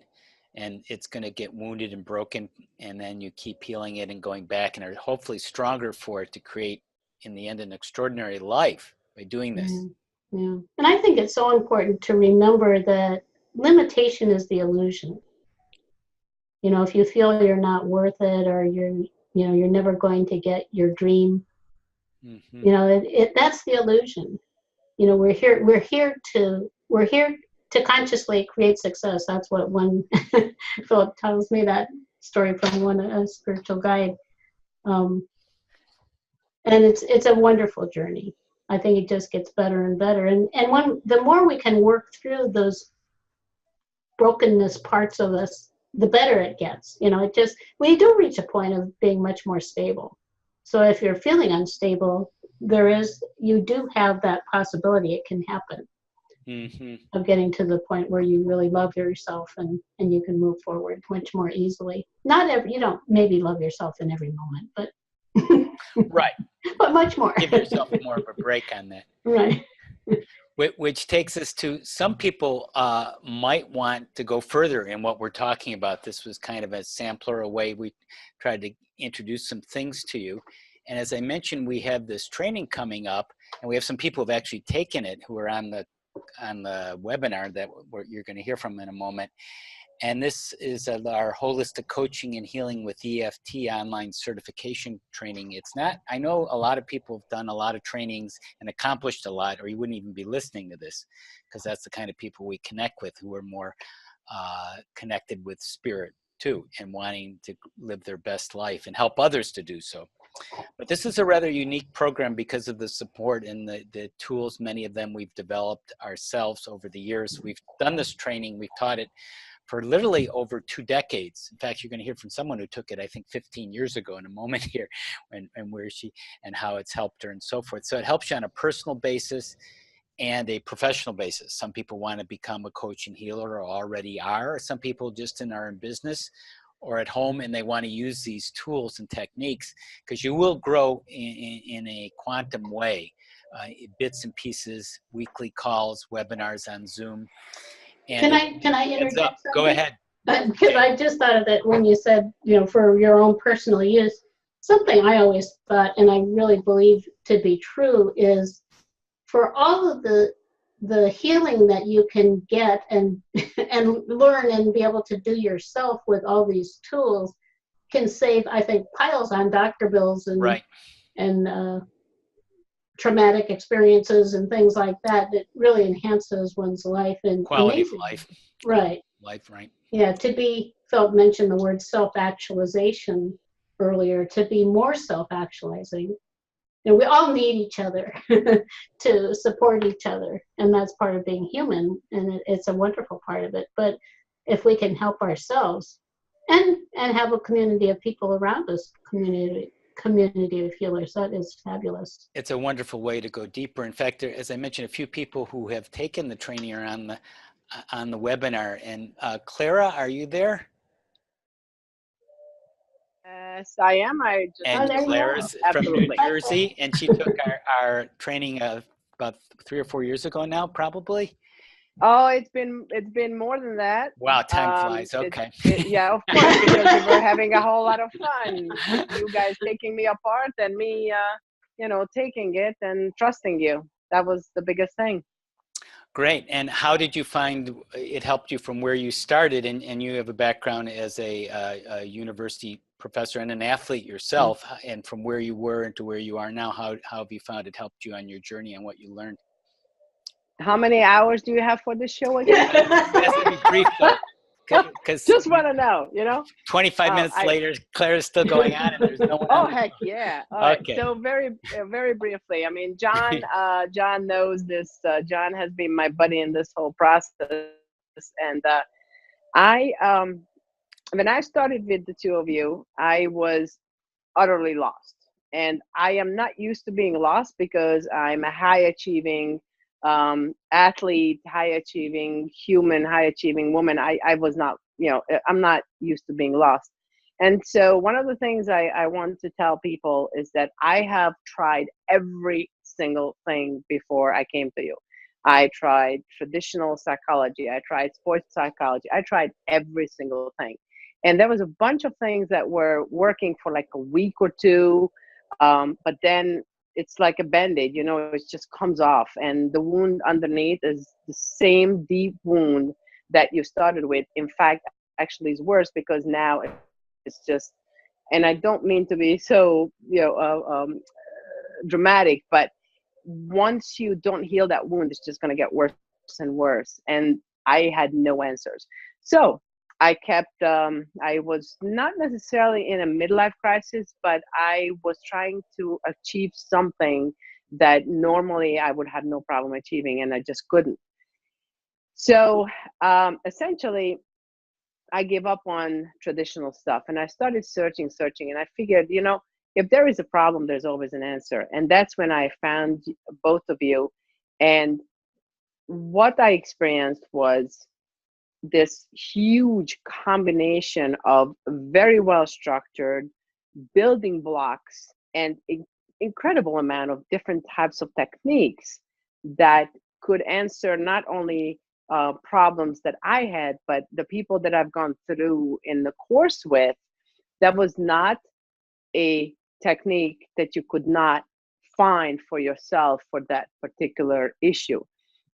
and it's going to get wounded and broken, and then you keep healing it and going back and are hopefully stronger for it to create, in the end, an extraordinary life by doing this. Yeah. And I think it's so important to remember that limitation is the illusion. If you feel you're not worth it, or you're never going to get your dream, that's the illusion. We're here to consciously create success. That's what one Philip tells me, that story from a spiritual guide. And it's a wonderful journey. I think it just gets better and better. And the more we can work through those brokenness parts of us, the better it gets. We do reach a point of being much more stable. So if you're feeling unstable, you do have that possibility. It can happen. Of getting to the point where you really love yourself and you can move forward much more easily. You don't maybe love yourself in every moment, but right. But much more. Give yourself more of a break on that. Right. Which takes us to, some people might want to go further in what we're talking about. This was kind of a sampler, a way we tried to introduce some things to you. And as I mentioned, we have this training coming up, and we have some people who've actually taken it who are on the webinar that you're going to hear from in a moment. And this is our holistic coaching and healing with EFT online certification training. It's not, I know a lot of people have done a lot of trainings and accomplished a lot, or you wouldn't even be listening to this, because that's the kind of people we connect with, who are more connected with spirit too, and wanting to live their best life and help others to do so. But this is a rather unique program because of the support and the tools, many of them we've developed ourselves over the years. We've done this training, we've taught it for literally over 2 decades. In fact, you're going to hear from someone who took it, I think, 15 years ago in a moment here, and where she and how it's helped her and so forth. So it helps you on a personal basis and a professional basis. Some people want to become a coach and healer, or already are. Some people just are in business or at home, and they want to use these tools and techniques, because you will grow in a quantum way. Bits and pieces, weekly calls, webinars on Zoom. And Can I interject something? Go ahead. Because I just thought of it when you said, for your own personal use. something I always thought, and I really believe to be true, is for all of the healing that you can get and and learn and be able to do yourself with all these tools can save, I think, piles on doctor bills and Right. and traumatic experiences and things like that. That really enhances one's life and Quality of amazing. life. Right. Life, right. Yeah, to be, Phil mentioned the word self-actualization earlier, to be more self-actualizing. And we all need each other to support each other. And that's part of being human. And it's a wonderful part of it. But if we can help ourselves and have a community of people around us, community of healers, that is fabulous. It's a wonderful way to go deeper. In fact, there, as I mentioned, a few people who have taken the training are on the webinar. And Clara, are you there? Yes, I am. I just And there you Clara's are. from New absolutely. Jersey, and she took our training about 3 or 4 years ago now, probably. Oh, it's been more than that. Wow, time flies. Okay. Yeah, of course, because we were having a whole lot of fun. You guys taking me apart and me, taking it and trusting you. That was the biggest thing. Great. And how did you find it helped you from where you started? And you have a background as a university professor and an athlete yourself. And from where you were into where you are now, how have you found it helped you on your journey and what you learned? How many hours do you have for this show again? It has to be brief, though. Because Just want to know, 25 minutes later, Claire's still going on, and there's no one. Oh, heck yeah! All right. Okay. So very briefly, I mean, John knows this. John has been my buddy in this whole process, and I when I started with the two of you, I was utterly lost, and I am not used to being lost because I'm a high achieving athlete, high achieving human, high achieving woman. I was not, I'm not used to being lost. And so one of the things I want to tell people is that I have tried every single thing before I came to you. I tried traditional psychology. I tried sports psychology. I tried every single thing. And there was a bunch of things that were working for like a week or two. But then it's like a band-aid, it just comes off. And the wound underneath is the same deep wound that you started with. In fact, actually is worse because now it's just, and I don't mean to be so, dramatic, but once you don't heal that wound, it's just going to get worse and worse. And I had no answers. So I kept, I was not necessarily in a midlife crisis, but I was trying to achieve something that normally I would have no problem achieving, and I just couldn't. So essentially, I gave up on traditional stuff and I started searching, and I figured, if there is a problem, there's always an answer. And that's when I found both of you. And what I experienced was this huge combination of very well structured building blocks and incredible amount of different types of techniques that could answer not only problems that I had, but the people that I've gone through in the course with. That was not a technique that you could not find for yourself for that particular issue.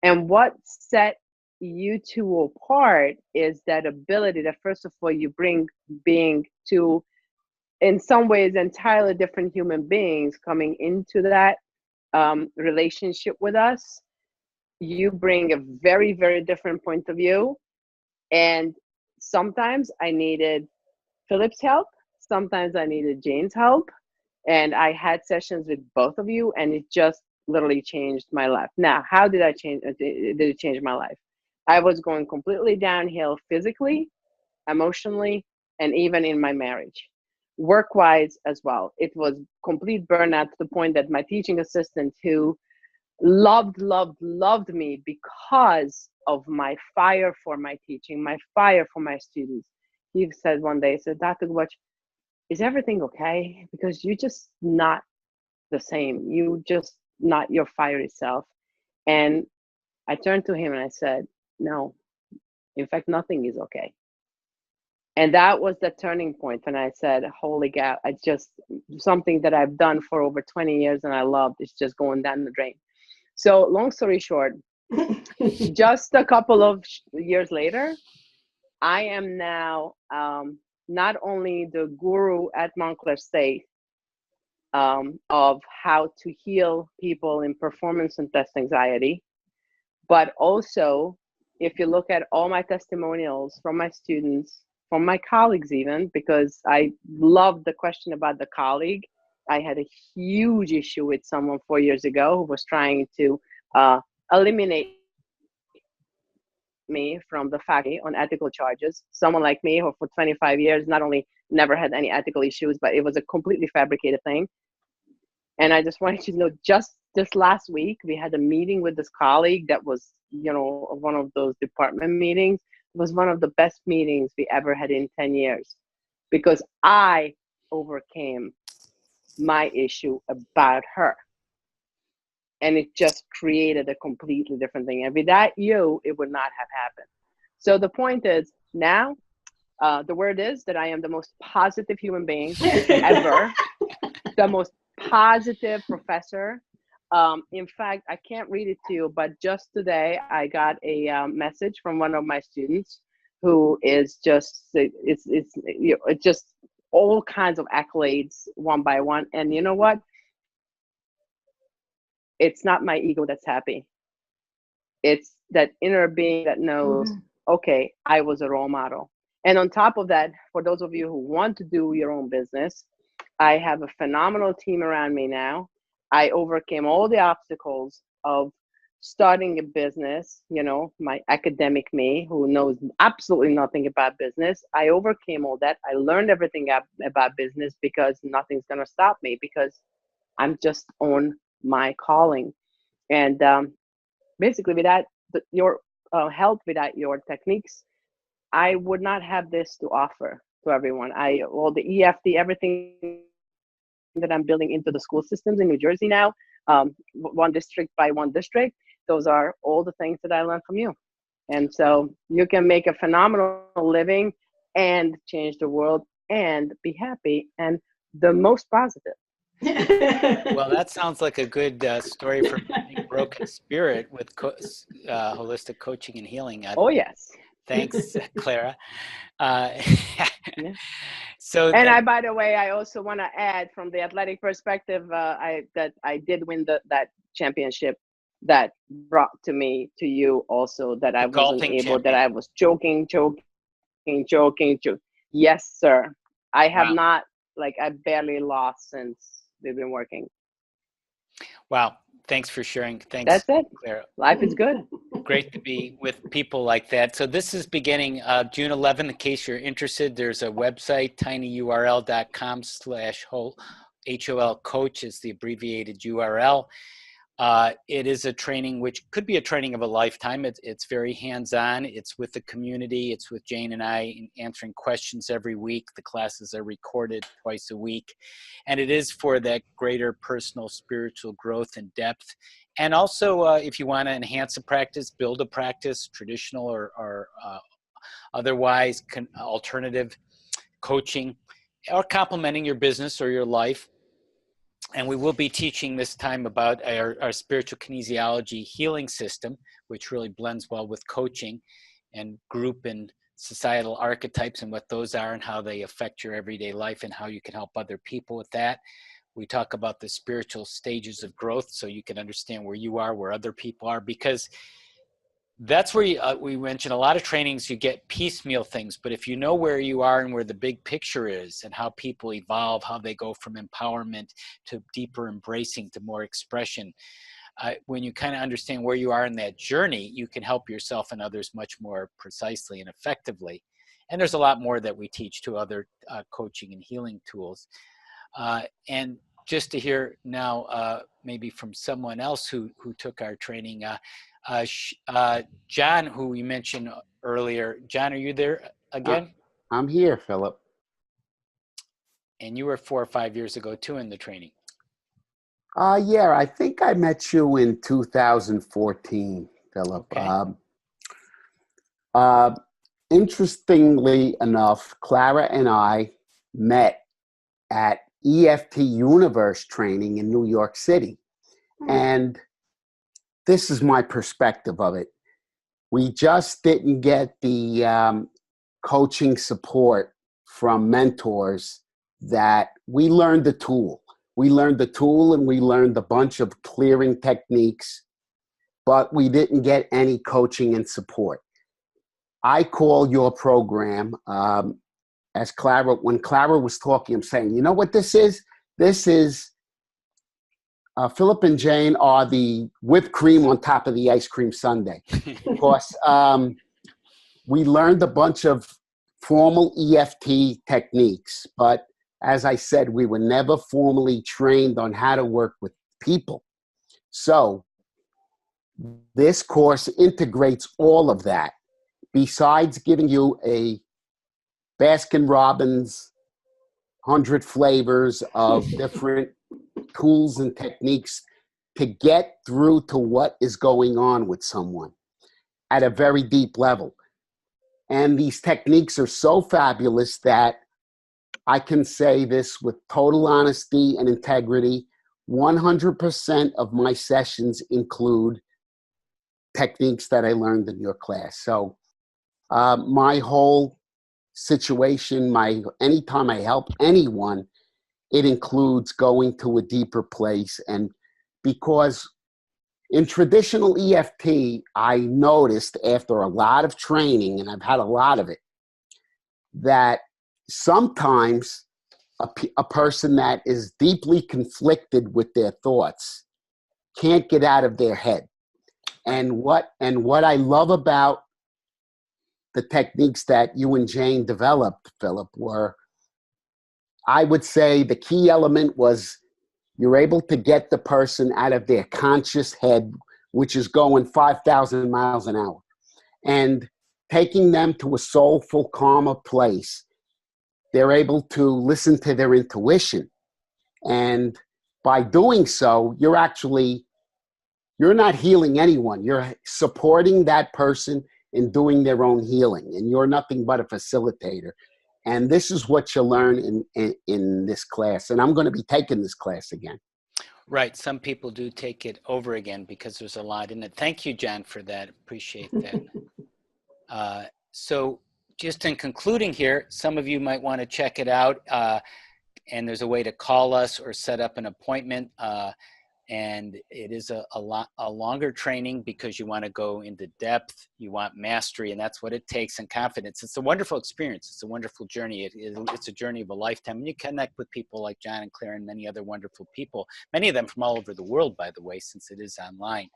And what set you two apart is that ability that, first of all, you bring being two, in some ways, entirely different human beings coming into that relationship with us. You bring a very, very different point of view. And sometimes I needed Philip's help. Sometimes I needed Jane's help. And I had sessions with both of you, and it just literally changed my life. Now, how did did it change my life? I was going completely downhill physically, emotionally, and even in my marriage. Work-wise as well. It was complete burnout to the point that my teaching assistant, who loved me because of my fire for my teaching, my fire for my students, he said one day, he said, Dr. Gubach, is everything okay? Because you're just not the same. You just not your fiery self. And I turned to him and I said, no, in fact, nothing is okay. And that was the turning point when I said, holy cow, I just, something that I've done for over 20 years and I loved is just going down the drain. So long story short, just a couple of years later, I am now not only the guru at Montclair State of how to heal people in performance and test anxiety, but also if you look at all my testimonials from my students, from my colleagues even, because I love the question about the colleague. I had a huge issue with someone 4 years ago who was trying to eliminate me from the faculty on ethical charges. Someone like me who for 25 years not only never had any ethical issues, but it was a completely fabricated thing. And I just wanted you to know, just last week, we had a meeting with this colleague that was, you know, one of those department meetings. It was one of the best meetings we ever had in 10 years because I overcame my issue about her. And it just created a completely different thing. And without you, it would not have happened. So the point is now, the word is that I am the most positive human being ever, the most positive professor. In fact, I can't read it to you, but just today I got a message from one of my students who is just, it's just all kinds of accolades one by one. And you know what? It's not my ego that's happy. It's that inner being that knows, okay, I was a role model. And on top of that, for those of you who want to do your own business, I have a phenomenal team around me now. I overcame all the obstacles of starting a business, you know, my academic me who knows absolutely nothing about business. I overcame all that. I learned everything about business because nothing's going to stop me because I'm just on my calling. And basically without your help, without your techniques, I would not have this to offer to everyone. All the EFT, everything that I'm building into the school systems in New Jersey now, one district by one district, those are all the things that I learned from you. And so you can make a phenomenal living and change the world and be happy and the most positive. Well, that sounds like a good story for Mending Broken Spirit with holistic coaching and healing. Oh, yes. Thanks, Clara. Yeah. So, and by the way, I also want to add from the athletic perspective, I did win that championship that brought to you also that I wasn't able, that I was joking. Yes, sir. I have not, I barely lost since we've been working. Wow. Thanks for sharing. Thanks. That's it. Clara. Life is good. Great to be with people like that. So this is beginning June 11th. In case you're interested, there's a website, tinyurl.com/HOL coach is the abbreviated URL. It is a training which could be a training of a lifetime. It's very hands-on. It's with the community. It's with Jane and I answering questions every week. The classes are recorded twice a week. And it is for that greater personal spiritual growth and depth. And also, if you want to enhance a practice, build a practice, traditional or otherwise alternative coaching, or complementing your business or your life. And we will be teaching this time about our spiritual kinesiology healing system, which really blends well with coaching and group and societal archetypes and what those are and how they affect your everyday life and how you can help other people with that. We talk about the spiritual stages of growth so you can understand where you are, where other people are, because that's where we mentioned a lot of trainings, you get piecemeal things, but if you know where you are and where the big picture is and how people evolve, how they go from empowerment to deeper embracing to more expression, when you kind of understand where you are in that journey, you can help yourself and others much more precisely and effectively. And there's a lot more that we teach to other coaching and healing tools. And just to hear now, maybe from someone else who took our training, John, who we mentioned earlier. John, are you there again? I'm here, Philip. And you were 4 or 5 years ago too in the training. Yeah, I think I met you in 2014, Philip. Okay. interestingly enough, Clara and I met at EFT Universe training in New York City. And this is my perspective of it. We just didn't get the coaching support from mentors that we learned the tool. We learned the tool and we learned a bunch of clearing techniques, but we didn't get any coaching and support. I call your program, as Clara, when Clara was talking, I'm saying, you know what this is? This is, Philip and Jane are the whipped cream on top of the ice cream sundae. Because we learned a bunch of formal EFT techniques, but as I said, we were never formally trained on how to work with people. So this course integrates all of that. Besides giving you a Baskin-Robbins 100 flavors of different tools and techniques to get through to what is going on with someone at a very deep level. And these techniques are so fabulous that I can say this with total honesty and integrity. 100% of my sessions include techniques that I learned in your class. So my whole situation, anytime I help anyone, it includes going to a deeper place. And because in traditional EFT, I noticed after a lot of training, and I've had a lot of it, that sometimes a person that is deeply conflicted with their thoughts can't get out of their head. And what I love about the techniques that you and Jane developed, Philip, were, I would say the key element was you're able to get the person out of their conscious head, which is going 5,000 miles an hour, and taking them to a soulful, calmer place. They're able to listen to their intuition. And by doing so, you're not healing anyone. You're supporting that person in doing their own healing, and you're nothing but a facilitator. And this is what you learn in this class. And I'm going to be taking this class again. Right. Some people do take it over again because there's a lot in it. Thank you, John, for that. Appreciate that. So just in concluding here, some of you might want to check it out. And there's a way to call us or set up an appointment. And it is a longer training because you want to go into depth, you want mastery, and that's what it takes, and confidence. It's a wonderful experience. It's a wonderful journey. It's a journey of a lifetime. And you connect with people like John and Claire and many other wonderful people, many of them from all over the world, by the way, since it is online.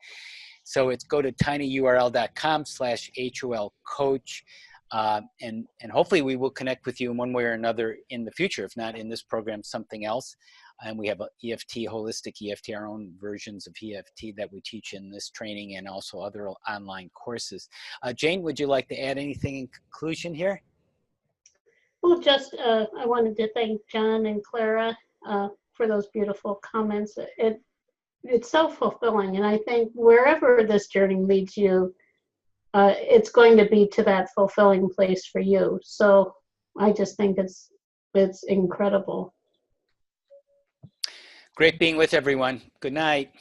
So go to tinyurl.com/HOL coach. And hopefully we will connect with you in one way or another in the future, if not in this program, something else. And we have EFT, holistic EFT, our own versions of EFT that we teach in this training and also other online courses. Jane, would you like to add anything in conclusion here? Well, just I wanted to thank John and Clara for those beautiful comments. It's so fulfilling, and I think wherever this journey leads you, it's going to be to that fulfilling place for you. So I just think it's incredible. Great being with everyone. Good night.